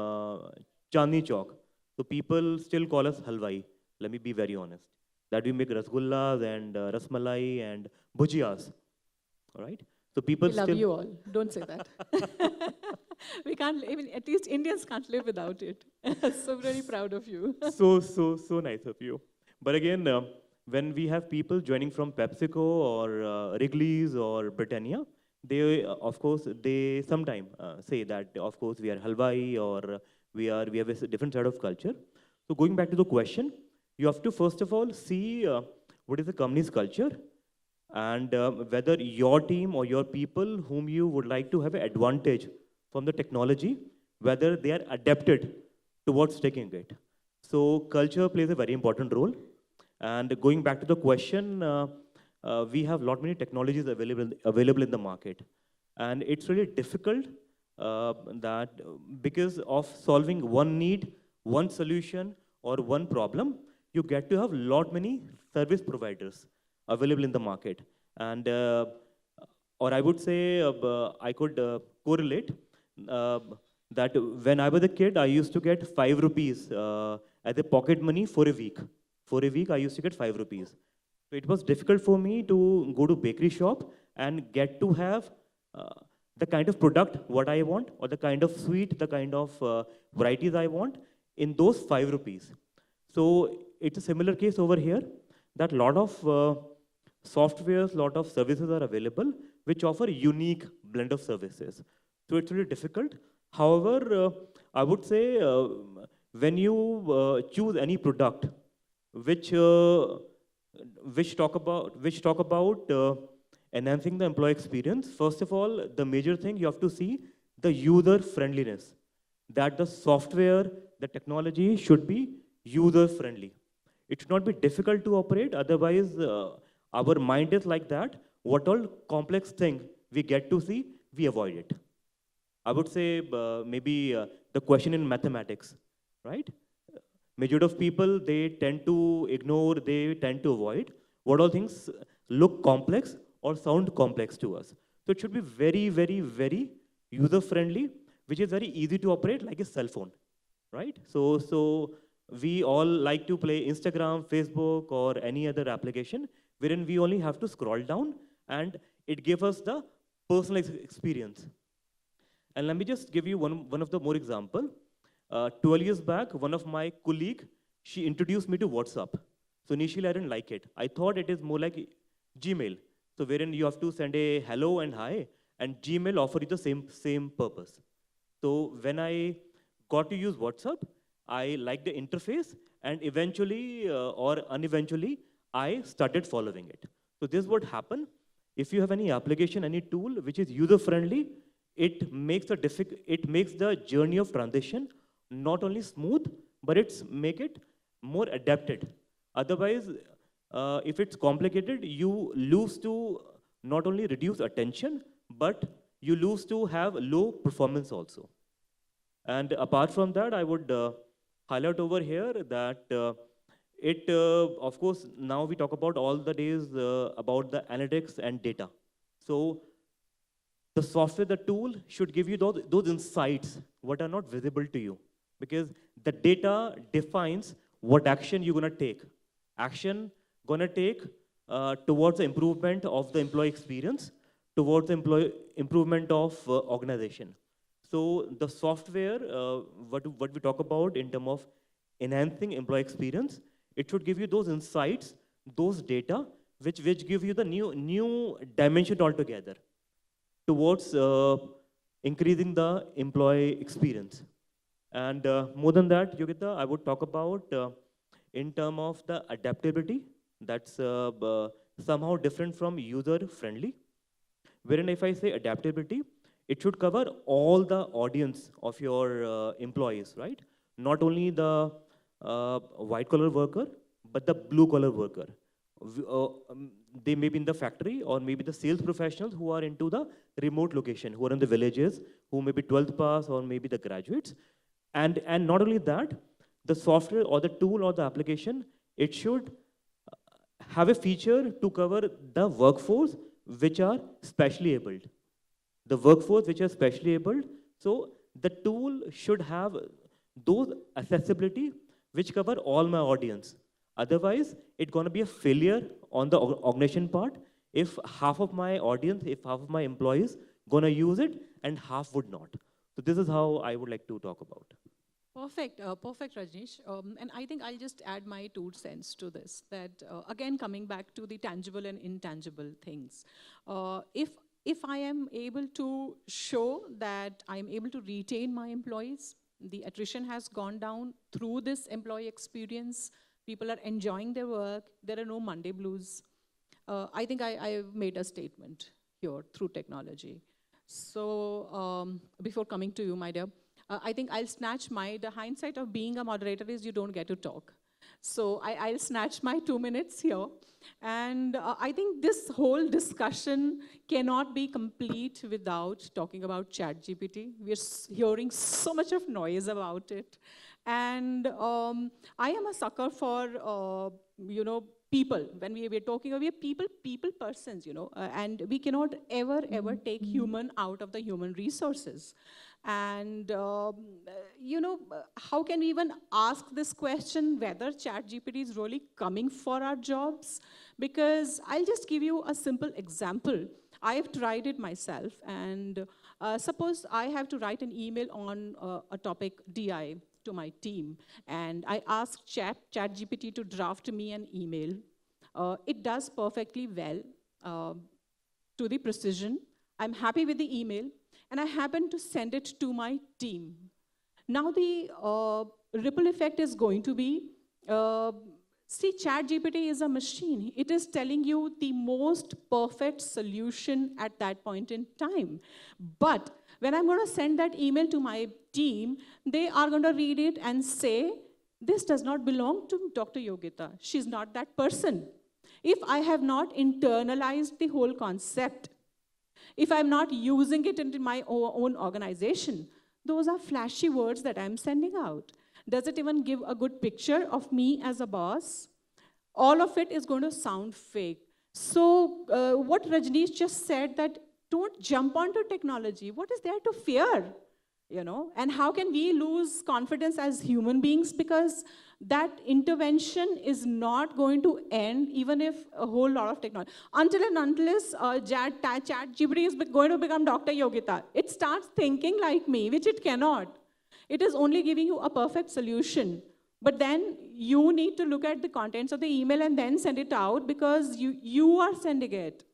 Chandni Chowk. So people still call us halwai. Let me be very honest. That we make rasgullas and rasmalai and bhujiyas. All right. So people We love you all. Don't say that. We can't. I mean, at least Indians can't live without it. So very proud of you. so nice of you. But again, when we have people joining from PepsiCo or Wrigley's or Britannia, they, of course, they sometimes say that, of course, we are halwai or we have a different side of culture. So going back to the question, you have to first of all see what is the company's culture, and whether your team or your people whom you would like to have an advantage from the technology, whether they are adapted towards taking it. So culture plays a very important role. And going back to the question, we have lot many technologies available in the market. And it's really difficult because of solving one need, one solution, or one problem, you get to have lot many service providers available in the market. And, or I would say, I could correlate that when I was a kid, I used to get 5 rupees as a pocket money for a week. For a week, I used to get 5 rupees. So it was difficult for me to go to bakery shop and get to have the kind of product what I want, or the kind of sweet, the kind of varieties I want in those 5 rupees. So it's a similar case over here, that lot of softwares, lot of services are available which offer unique blend of services. So it's really difficult. However, I would say when you choose any product which talk about enhancing the employee experience, first of all, the major thing you have to see the user friendliness, that the software, the technology should be user-friendly. It should not be difficult to operate, otherwise our mind is like that. What all complex thing we get to see, we avoid it. I would say maybe the question in mathematics, right? Majority of people, they tend to ignore, they tend to avoid what all things look complex or sound complex to us. So it should be very, very, very user-friendly, which is very easy to operate like a cell phone, right? So we all like to play Instagram, Facebook, or any other application wherein we only have to scroll down and it gives us the personal experience. And let me just give you one of the more example. 12 years back, one of my colleague, she introduced me to WhatsApp. So initially I didn't like it. I thought it is more like Gmail. So wherein you have to send a hello and hi, and Gmail offer you the same purpose. So when I got to use WhatsApp, I liked the interface, and eventually or uneventually, I started following it. So this is what happened. If you have any application, any tool which is user-friendly, it makes the journey of transition not only smooth, but make it more adapted. Otherwise, if it's complicated, you lose to not only reduce attention, but you lose to have low performance also. And apart from that, I would highlight over here that of course, now we talk about all the days about the analytics and data. So the software, the tool should give you those insights what are not visible to you, because the data defines what action you're going to take. Action going to take towards the improvement of the employee experience, towards the improvement of organization. So the software, what we talk about in terms of enhancing employee experience, it should give you those insights, those data, which give you the new dimension altogether towards increasing the employee experience. And more than that, Yogita, I would talk about in terms of the adaptability, that's somehow different from user-friendly. Wherein if I say adaptability, it should cover all the audience of your employees, right? Not only the white-collar worker, but the blue-collar worker. They may be in the factory, or maybe the sales professionals who are into the remote location, who are in the villages, who may be 12th pass, or maybe the graduates. And not only that, the software or the tool or the application, it should have a feature to cover the workforce which are specially abled. The workforce which are specially abled, so the tool should have those accessibility which cover all my audience. Otherwise, it's going to be a failure on the organization part if half of my audience, if half of my employees going to use it and half would not. So this is how I would like to talk about. Perfect, perfect, Rajneesh. And I think I'll just add my 2 cents to this, that again, coming back to the tangible and intangible things. If I am able to show that I'm able to retain my employees, the attrition has gone down through this employee experience, people are enjoying their work, there are no Monday blues. I think I've made a statement here through technology. So before coming to you, my dear, I think I'll snatch the hindsight of being a moderator is you don't get to talk. So I'll snatch my 2 minutes here. And I think this whole discussion cannot be complete without talking about ChatGPT. We're hearing so much of noise about it. And I am a sucker for, people. When we're talking, we are people persons, and we cannot ever take human out of the human resources. And, how can we even ask this question whether ChatGPT is really coming for our jobs? Because I'll just give you a simple example. I have tried it myself, and suppose I have to write an email on a topic DI to my team, and I ask ChatGPT to draft me an email. It does perfectly well to the precision. I'm happy with the email, and I happen to send it to my team. Now the ripple effect is going to be, see, ChatGPT is a machine. It is telling you the most perfect solution at that point in time. But When I'm going to send that email to my team, they are going to read it and say, this does not belong to Dr. Yogita. She's not that person. If I have not internalized the whole concept, if I'm not using it into my own organization, those are flashy words that I'm sending out. Does it even give a good picture of me as a boss? All of it is going to sound fake. So what Rajneesh just said, that don't jump onto technology. What is there to fear? And how can we lose confidence as human beings? Because that intervention is not going to end even if a whole lot of technology. Until and unless ChatGPT is going to become Dr. Yogita, it starts thinking like me, which it cannot. It is only giving you a perfect solution. But then you need to look at the contents of the email and then send it out because you are sending it.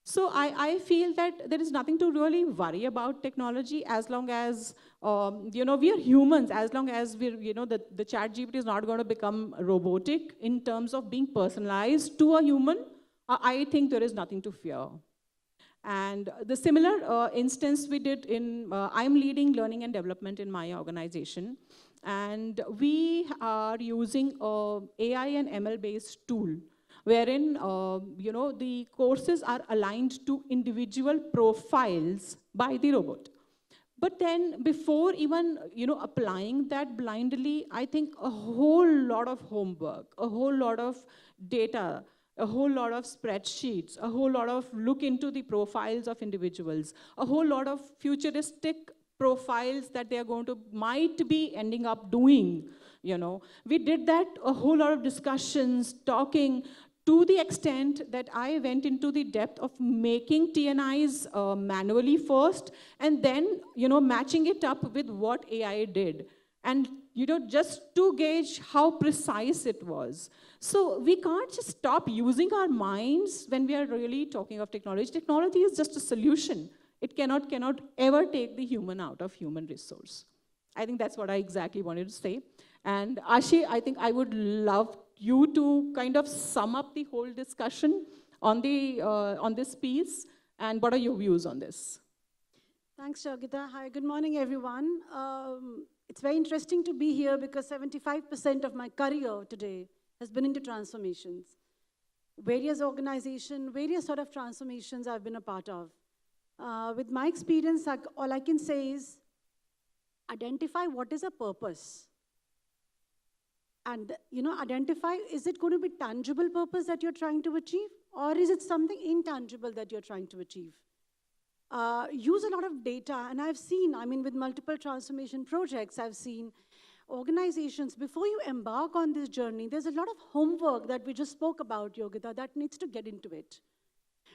So I feel that there is nothing to really worry about technology as long as, we are humans, as long as we're, the ChatGPT is not going to become robotic in terms of being personalized to a human. I think there is nothing to fear. And the similar instance we did in, I'm leading learning and development in my organization. And we are using AI and ML-based tool, wherein the courses are aligned to individual profiles by the robot. But then before even applying that blindly, I think a whole lot of homework, a whole lot of data, a whole lot of spreadsheets, a whole lot of look into the profiles of individuals, a whole lot of futuristic profiles that they are might be ending up doing. We did that, a whole lot of discussions, talking, to the extent that I went into the depth of making TNIs manually first, and then matching it up with what AI did. And just to gauge how precise it was. So we can't just stop using our minds when we are really talking of technology. Technology is just a solution. It cannot ever take the human out of human resource. I think that's what I exactly wanted to say. And Ashi, I think I would love you to kind of sum up the whole discussion on this piece. And what are your views on this? Thanks, Yogita. Hi, good morning, everyone. It's very interesting to be here because 75% of my career today has been into transformations. Various organizations, various sort of transformations I've been a part of. With my experience, all I can say is identify what is a purpose. And, identify, is it going to be tangible purpose that you're trying to achieve? Or is it something intangible that you're trying to achieve? Use a lot of data, and I've seen, with multiple transformation projects, I've seen organizations, before you embark on this journey, there's a lot of homework that we just spoke about, Yogita, that needs to get into it.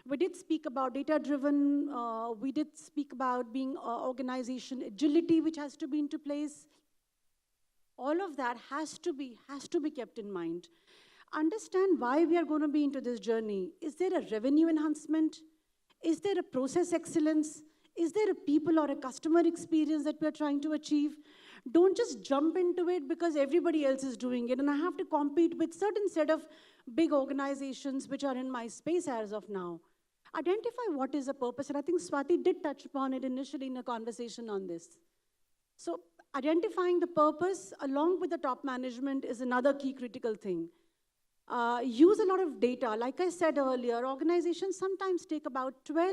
We did speak about data-driven, we did speak about being organization agility, which has to be into place. All of that has to be kept in mind. Understand why we are going to be into this journey. Is there a revenue enhancement? Is there a process excellence? Is there a people or a customer experience that we're trying to achieve? Don't just jump into it because everybody else is doing it, and I have to compete with certain set of big organizations which are in my space as of now. Identify what is the purpose, and I think Swati did touch upon it initially in a conversation on this. So identifying the purpose along with the top management is another key critical thing. Use a lot of data. Like I said earlier, organizations sometimes take about 12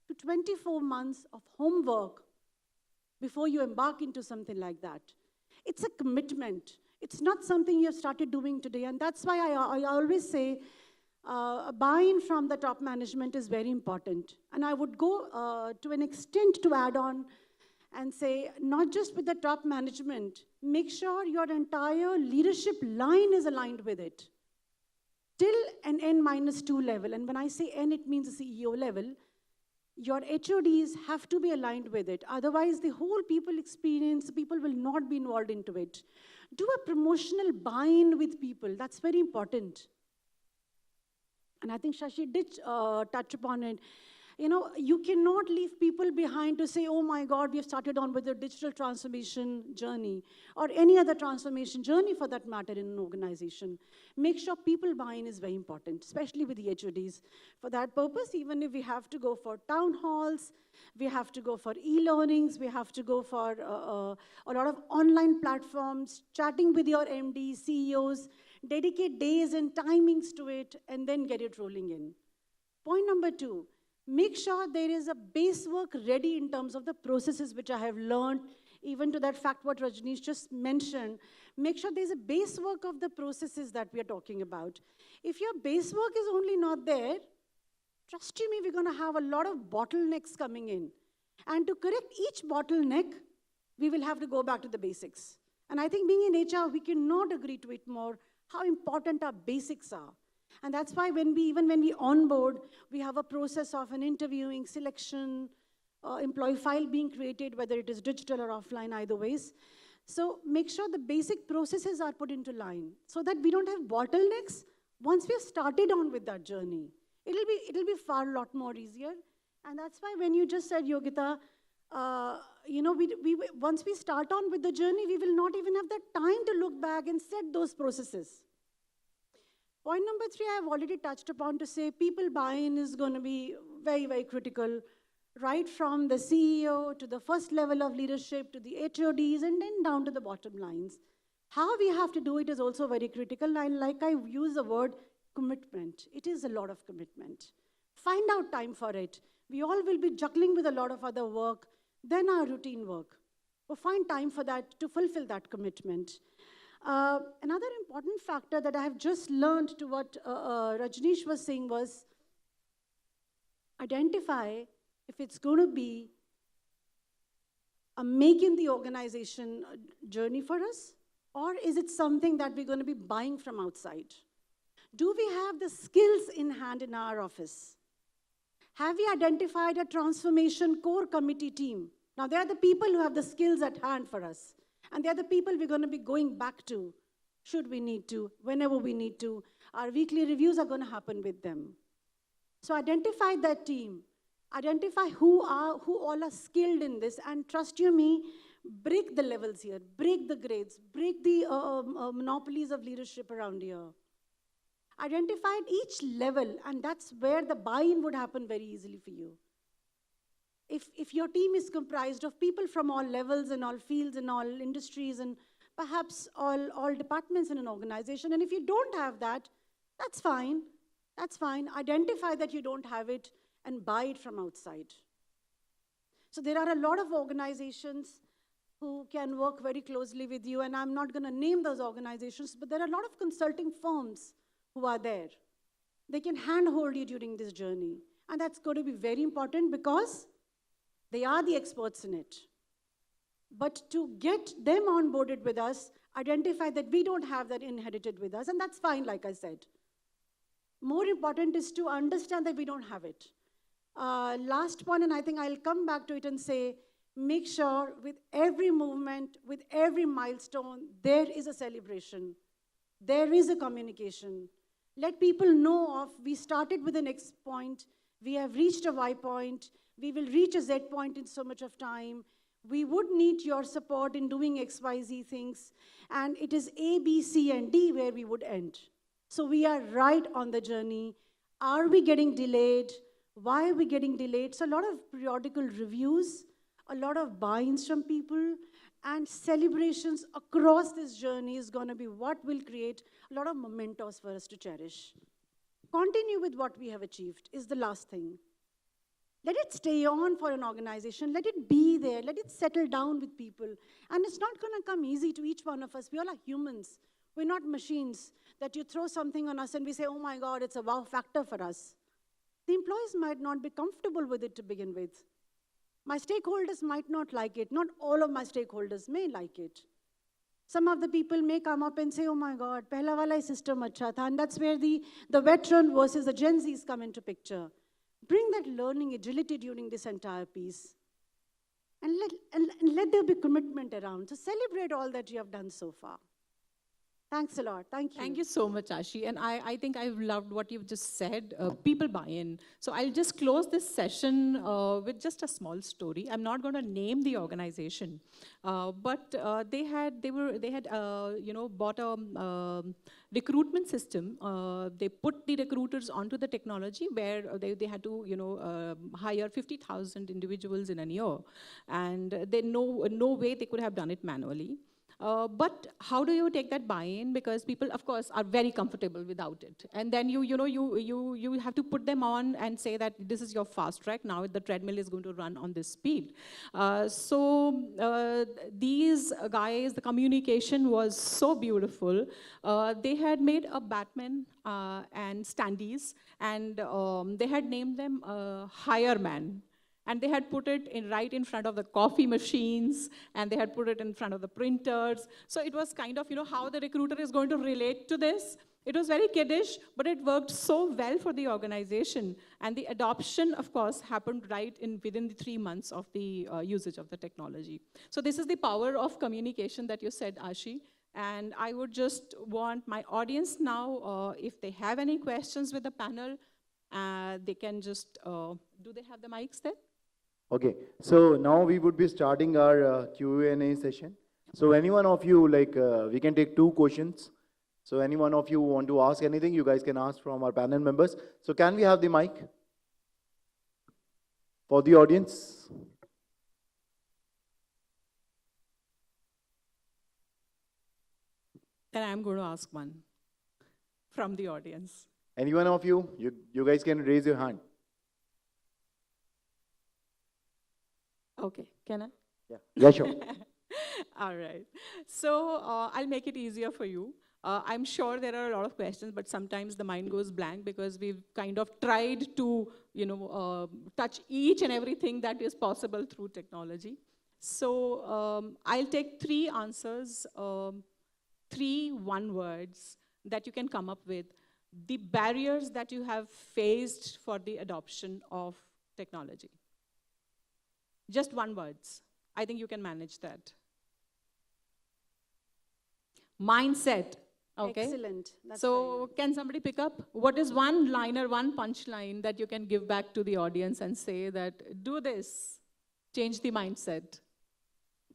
to 24 months of homework before you embark into something like that. It's a commitment. It's not something you have started doing today, and that's why I always say buy-in from the top management is very important. And I would go to an extent to add on and say, not just with the top management, make sure your entire leadership line is aligned with it. Till an N-2 level, and when I say N, it means the CEO level, your HODs have to be aligned with it. Otherwise, the whole people experience, people will not be involved into it. Do a promotional buy-in with people. That's very important. And I think Shashi did touch upon it. You know, you cannot leave people behind to say, oh my God, we have started on with a digital transformation journey or any other transformation journey for that matter in an organization. Make sure people buy-in is very important, especially with the HODs. For that purpose, even if we have to go for town halls, we have to go for e-learnings, we have to go for a lot of online platforms, chatting with your MDs, CEOs, dedicate days and timings to it, and then get it rolling in. Point number 2, make sure there is a base work ready in terms of the processes which I have learned, even to that fact what Rajneesh just mentioned. Make sure there's a base work of the processes that we are talking about. If your base work is only not there, trust you me, we're going to have a lot of bottlenecks coming in. And to correct each bottleneck, we will have to go back to the basics. And I think being in HR, we cannot agree to it more, how important our basics are. And that's why even when we onboard, we have a process of an interviewing, selection, employee file being created, whether it is digital or offline, either ways. So make sure the basic processes are put into line so that we don't have bottlenecks once we have started on with that journey. It'll be far lot more easier. And that's why when you just said, Yogita, you know, once we start on with the journey, we will not even have the time to look back and set those processes. Point number 3, I have already touched upon to say people buy-in is going to be very, very critical, right from the CEO to the first level of leadership to the HODs and then down to the bottom lines. How we have to do it is also very critical, and like I use the word commitment. It is a lot of commitment. Find out time for it. We all will be juggling with a lot of other work, then our routine work. We'll find time for that to fulfill that commitment. Another important factor that I have just learned to what Rajneesh was saying was identify if it's going to be a making the organization journey for us, or is it something that we're going to be buying from outside? Do we have the skills in hand in our office? Have we identified a transformation core committee team? Now, they are the people who have the skills at hand for us. And they are the people we're going to be going back to, should we need to, whenever we need to. Our weekly reviews are going to happen with them. So identify that team. Identify who all are skilled in this. And trust you me, break the levels here, break the grades, break the monopolies of leadership around here. Identify at each level, and that's where the buy-in would happen very easily for you. If your team is comprised of people from all levels and all fields and all industries and perhaps all departments in an organization, and if you don't have that, that's fine. That's fine. Identify that you don't have it and buy it from outside. So there are a lot of organizations who can work very closely with you, and I'm not going to name those organizations, but there are a lot of consulting firms who are there. They can handhold you during this journey. And that's going to be very important because they are the experts in it. But to get them onboarded with us, identify that we don't have that inherited with us, and that's fine, like I said. More important is to understand that we don't have it. Last one, and I think I'll come back to it and say, make sure with every movement, with every milestone, there is a celebration. There is a communication. Let people know of, we started with an X point, we have reached a Y point, we will reach a Z point in so much of time. We would need your support in doing X, Y, Z things. And it is A, B, C, and D where we would end. So we are right on the journey. Are we getting delayed? Why are we getting delayed? So a lot of periodical reviews, a lot of buy-ins from people, and celebrations across this journey is going to be what will create a lot of mementos for us to cherish. Continue with what we have achieved is the last thing. Let it stay on for an organization. Let it be there. Let it settle down with people. And it's not going to come easy to each one of us. We all are humans. We're not machines that you throw something on us and we say, oh my God, it's a wow factor for us. The employees might not be comfortable with it to begin with. My stakeholders might not like it. Not all of my stakeholders may like it. Some of the people may come up and say, oh my God, pehla wala system acha tha. And that's where the veteran versus the Gen Zs come into picture. Bring that learning agility during this entire piece. And let there be commitment around. So celebrate all that you have done so far. Thanks a lot. Thank you. Thank you so much, Ashi. And I think I've loved what you've just said, people buy-in. So I'll just close this session with just a small story. I'm not going to name the organization, but they had bought a recruitment system. They put the recruiters onto the technology where they had to, hire 50,000 individuals in a year. And no way they could have done it manually. But how do you take that buy-in? Because people, of course, are very comfortable without it. And then you have to put them on and say that this is your fast track. Now the treadmill is going to run on this speed. These guys, the communication was so beautiful. They had made a Batman and standees, and they had named them Hire Man. And they had put it right in front of the coffee machines, and they had put it in front of the printers. So it was kind of, how the recruiter is going to relate to this. It was very kiddish, but it worked so well for the organization. And the adoption, of course, happened within the 3 months of the usage of the technology. So this is the power of communication that you said, Ashi. And I would just want my audience now, if they have any questions with the panel, they can just, do they have the mics there? Okay, so now we would be starting our Q&A session. So any one of you, we can take 2 questions. So any one of you want to ask anything, you guys can ask from our panel members. So can we have the mic for the audience? And I'm going to ask one from the audience. Any one of you, you guys can raise your hand. Okay, can I? Yeah, sure. All right. So I'll make it easier for you. I'm sure there are a lot of questions, but sometimes the mind goes blank because we've kind of tried to, touch each and everything that is possible through technology. So I'll take 3 answers, 3 one-words that you can come up with. The barriers that you have faced for the adoption of technology. Just 1 words. I think you can manage that. Mindset. Okay. Excellent. That's So can somebody pick up? What is 1 liner, 1 punchline that you can give back to the audience and say that, do this, change the mindset?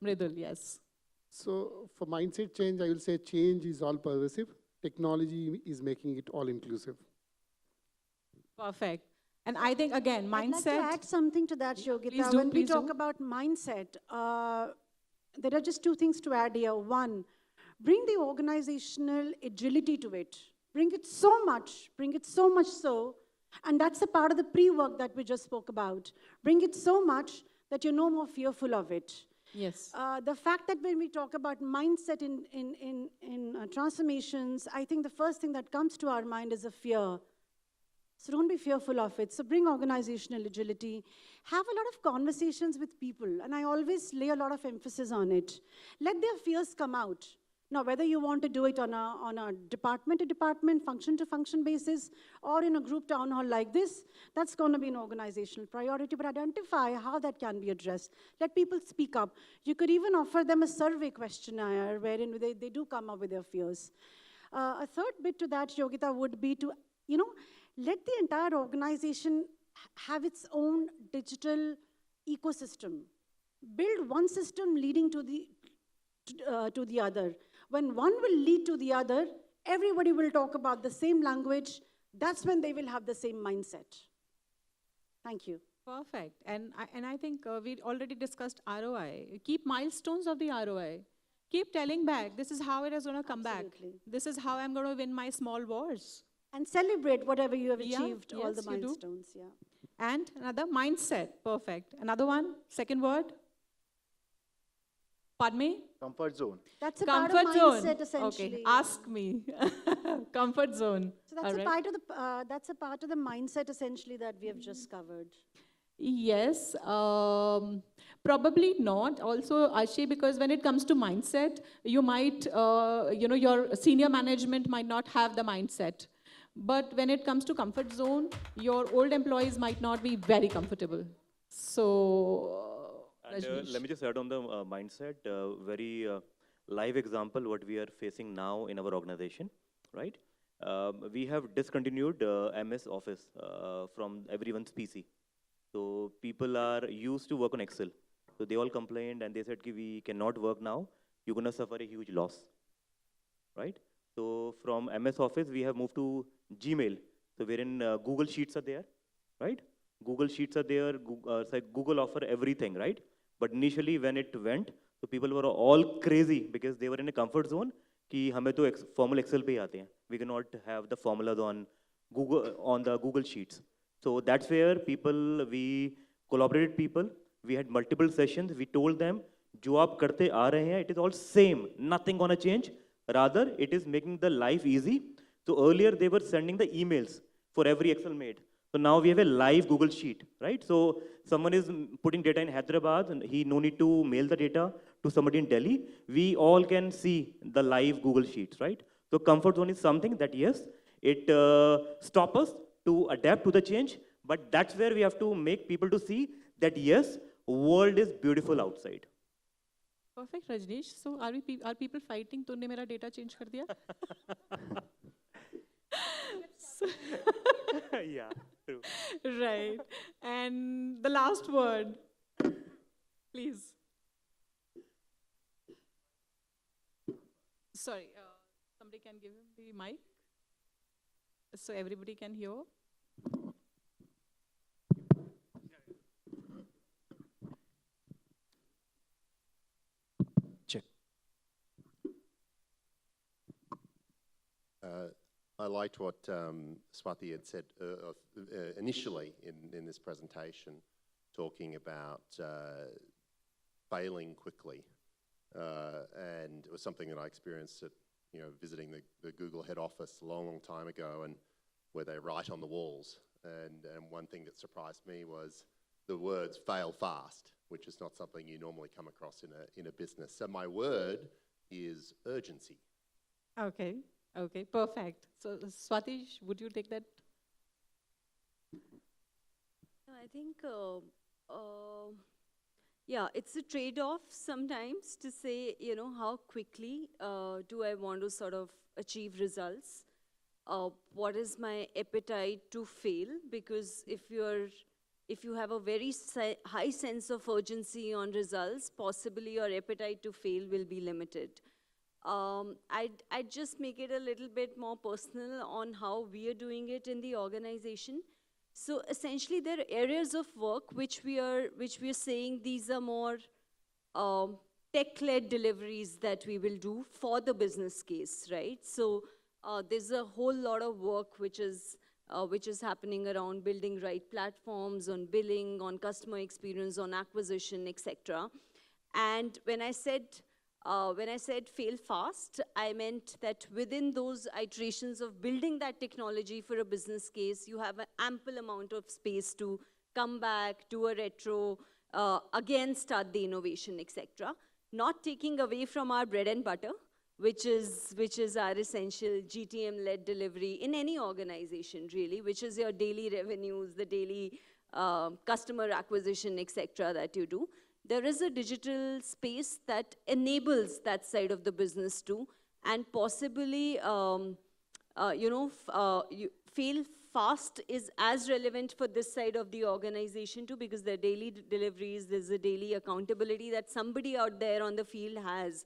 Mridul, yes. So for mindset change, I will say change is all pervasive. Technology is making it all inclusive. Perfect. And I think, again, mindset. I'd like to add something to that, Yogita. Please do, When we please talk do. about mindset, there are just 2 things to add here. 1, bring the organizational agility to it. Bring it so much so, and that's a part of the pre-work that we just spoke about. Bring it so much that you're no more fearful of it. Yes. The fact that when we talk about mindset in transformations, I think the first thing that comes to our mind is a fear. So don't be fearful of it. So bring organizational agility. Have a lot of conversations with people, and I always lay a lot of emphasis on it. Let their fears come out. Now, whether you want to do it on a department-to-department, function-to-function basis, or in a group town hall like this, that's going to be an organizational priority, but identify how that can be addressed. Let people speak up. You could even offer them a survey questionnaire wherein they do come up with their fears. A third bit to that, Yogita, would be to, let the entire organization have its own digital ecosystem. Build one system leading to the other. When one will lead to the other, everybody will talk about the same language. That's when they will have the same mindset. Thank you. Perfect. And I think we already discussed ROI. Keep milestones of the ROI. Keep telling back, this is how it is going to come back. This is how I'm going to win my small wars. And celebrate whatever you have achieved, Yeah, all the yes, you do. milestones. Yeah. And another, mindset. Perfect. Another one, second word. Pardon me? Comfort zone. That's a part of Comfort zone. mindset, essentially. Okay, ask me. Comfort zone. So that's a part of the mindset, essentially, that we have just covered. Yes, probably not. Also, Ashi, because when it comes to mindset, you might, your senior management might not have the mindset. But when it comes to comfort zone, your old employees might not be very comfortable. So, And, let me just add on the mindset. Very live example what we are facing now in our organization, right? We have discontinued MS Office from everyone's PC. So people are used to work on Excel. So they all complained and they said, we cannot work now. You're going to suffer a huge loss, right? So from MS Office, we have moved to Gmail. So wherein Google Sheets are there, right? Google Sheets are there. Google, Google offer everything, right? But initially when it went, so people were all crazy because they were in a comfort zone. कि हमें तो formal Excel पे ही आते हैं. We cannot have the formulas on the Google Sheets. So that's where we collaborated people. We had multiple sessions. We told them, जो आप करते आ रहे हैं, it is all same. Nothing gonna change. Rather, it is making the life easy. So earlier they were sending the emails for every Excel made. So now we have a live Google Sheet, right? So someone is putting data in Hyderabad and he no need to mail the data to somebody in Delhi. We all can see the live Google Sheets, right? So comfort zone is something that, yes, it stops us to adapt to the change, but that's where we have to make people to see that, yes, world is beautiful outside. Perfect, Rajneesh. So are people fighting? तूने मेरा data change कर दिया? Yeah, true. Right. And the last word, please. Sorry, somebody can give him the mic so everybody can hear. Check. I liked what Swati had said initially in this presentation, talking about failing quickly. And it was something that I experienced at, visiting the Google head office a long, long time ago, and where they write on the walls. And one thing that surprised me was the words "fail fast," which is not something you normally come across in a business. So my word is urgency. Okay. Okay, perfect. So, Swati, would you take that? I think, yeah, it's a trade-off sometimes to say, how quickly do I want to sort of achieve results? What is my appetite to fail? Because if you have a very high sense of urgency on results, possibly your appetite to fail will be limited. I'd just make it a little bit more personal on how we are doing it in the organization. So essentially, there are areas of work which we are saying these are more tech-led deliveries that we will do for the business case, right? So there's a whole lot of work which is happening around building right platforms, on billing, on customer experience, on acquisition, etc. And when I said fail fast, I meant that within those iterations of building that technology for a business case, you have an ample amount of space to come back, do a retro, again start the innovation, etc. Not taking away from our bread and butter, which is our essential GTM-led delivery in any organization, really, which is your daily revenues, the daily customer acquisition, etc. that you do. There is a digital space that enables that side of the business too, and possibly, fail fast is as relevant for this side of the organization too, because there are daily deliveries, there's a daily accountability that somebody out there on the field has.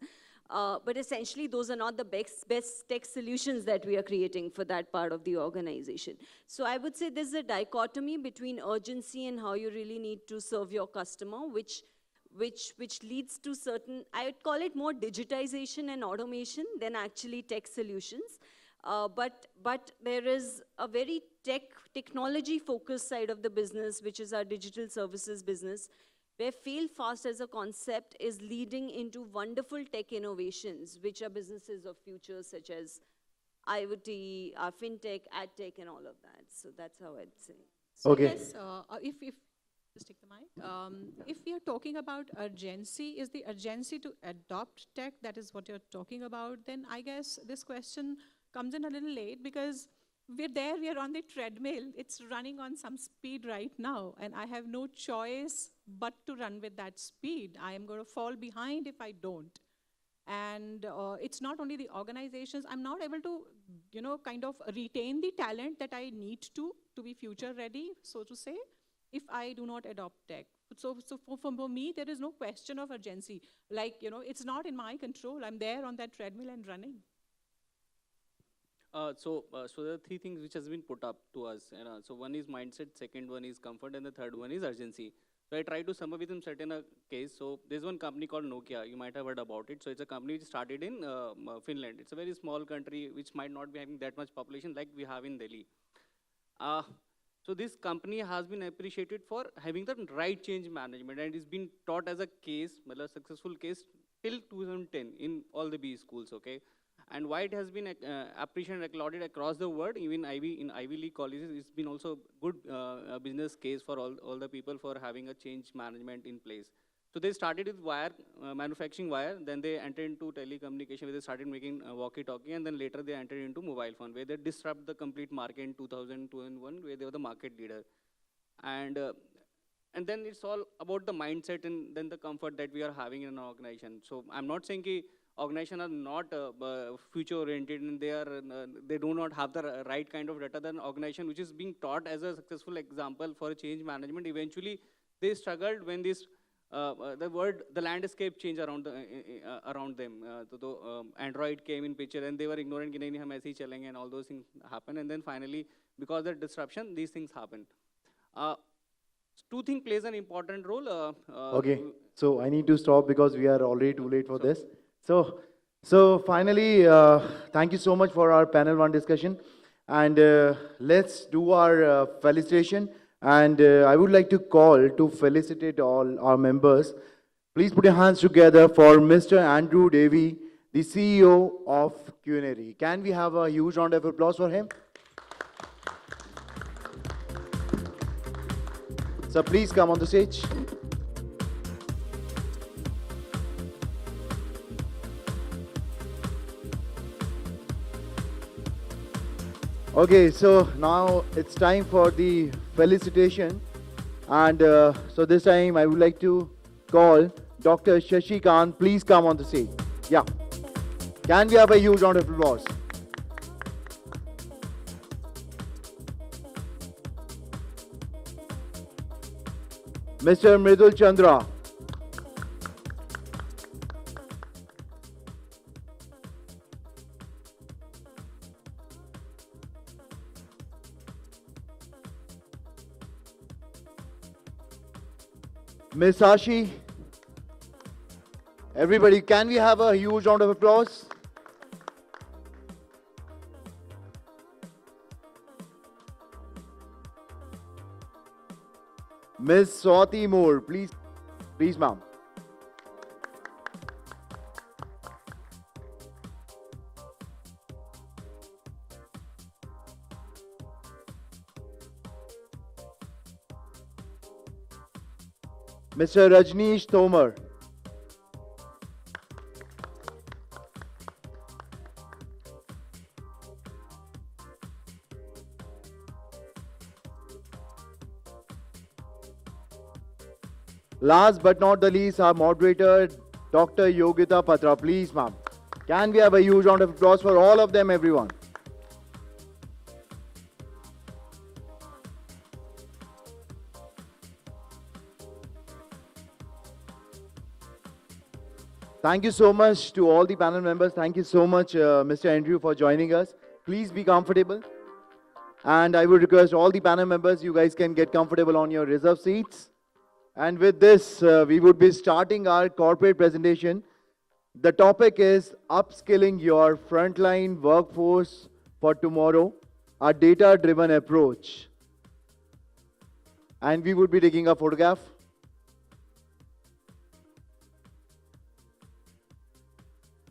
But essentially, those are not the best tech solutions that we are creating for that part of the organization. So I would say there's a dichotomy between urgency and how you really need to serve your customer, which leads to certain, I would call it more digitization and automation than actually tech solutions. But there is a very technology-focused side of the business, which is our digital services business, where fail fast as a concept is leading into wonderful tech innovations, which are businesses of future, such as IoT, fintech, ad tech, and all of that. So that's how I'd say. So Okay. yes, just take the mic. If we are talking about urgency, is the urgency to adopt tech, that is what you're talking about, then I guess this question comes in a little late, because we're there, we're on the treadmill, it's running on some speed right now, and I have no choice but to run with that speed. I am going to fall behind if I don't. And it's not only the organizations. I'm not able to, kind of retain the talent that I need to be future ready, so to say, if I do not adopt tech. So for me, there is no question of urgency. Like, it's not in my control. I'm there on that treadmill and running. So there are three things which has been put up to us. So one is mindset, second one is comfort, and the third one is urgency. So I try to sum up with certain case. So there's one company called Nokia. You might have heard about it. So it's a company which started in Finland. It's a very small country which might not be having that much population like we have in Delhi. So this company has been appreciated for having the right change management, and it's been taught as a case, a successful case till 2010 in all the B schools, okay? And why it has been appreciated and applauded across the world, even in Ivy League colleges, it's been also good business case for all the people for having a change management in place. So they started with wire, manufacturing wire, then they entered into telecommunication where they started making walkie-talkie, and then later they entered into mobile phone where they disrupt the complete market in 2001 where they were the market leader. And then it's all about the mindset and then the comfort that we are having in an organization. So I'm not saying that organizations are not future-oriented and they do not have the right kind of data. Then organization which is being taught as a successful example for change management, eventually they struggled when this the landscape changed around them. Android came in picture and they were ignoring कि नहीं हम ऐसे ही चलेंगे and all those things happen. And then finally, because of the disruption, these things happen. Two things plays an important role. Okay, so I need to stop because we are already too late for this. So finally, thank you so much for our panel one discussion. And let's do our felicitation. And I would like to call to felicitate all our members. Please put your hands together for Mr. Andrew Davy, the CEO of Culinary. Can we have a huge round of applause for him? So please come on the stage. Okay, so now it's time for the felicitation. And so this time I would like to call Dr. Shashi Kant. Please come on the stage. Yeah. Can we have a huge round of applause? Mr. Mridul Chandra. Miss Ashi. Everybody, can we have a huge round of applause? Miss Swati Moore, please, ma'am. Mr. Rajneesh Tomar. Last but not the least, our moderator, Dr. Yogita Patra. Please, ma'am. Can we have a huge round of applause for all of them, everyone? Thank you so much to all the panel members. Thank you so much, Mr. Andrew, for joining us. Please be comfortable. And I would request all the panel members, you guys can get comfortable on your reserve seats. And with this, we would be starting our corporate presentation. The topic is upskilling your frontline workforce for tomorrow, a data-driven approach. And we would be taking a photograph.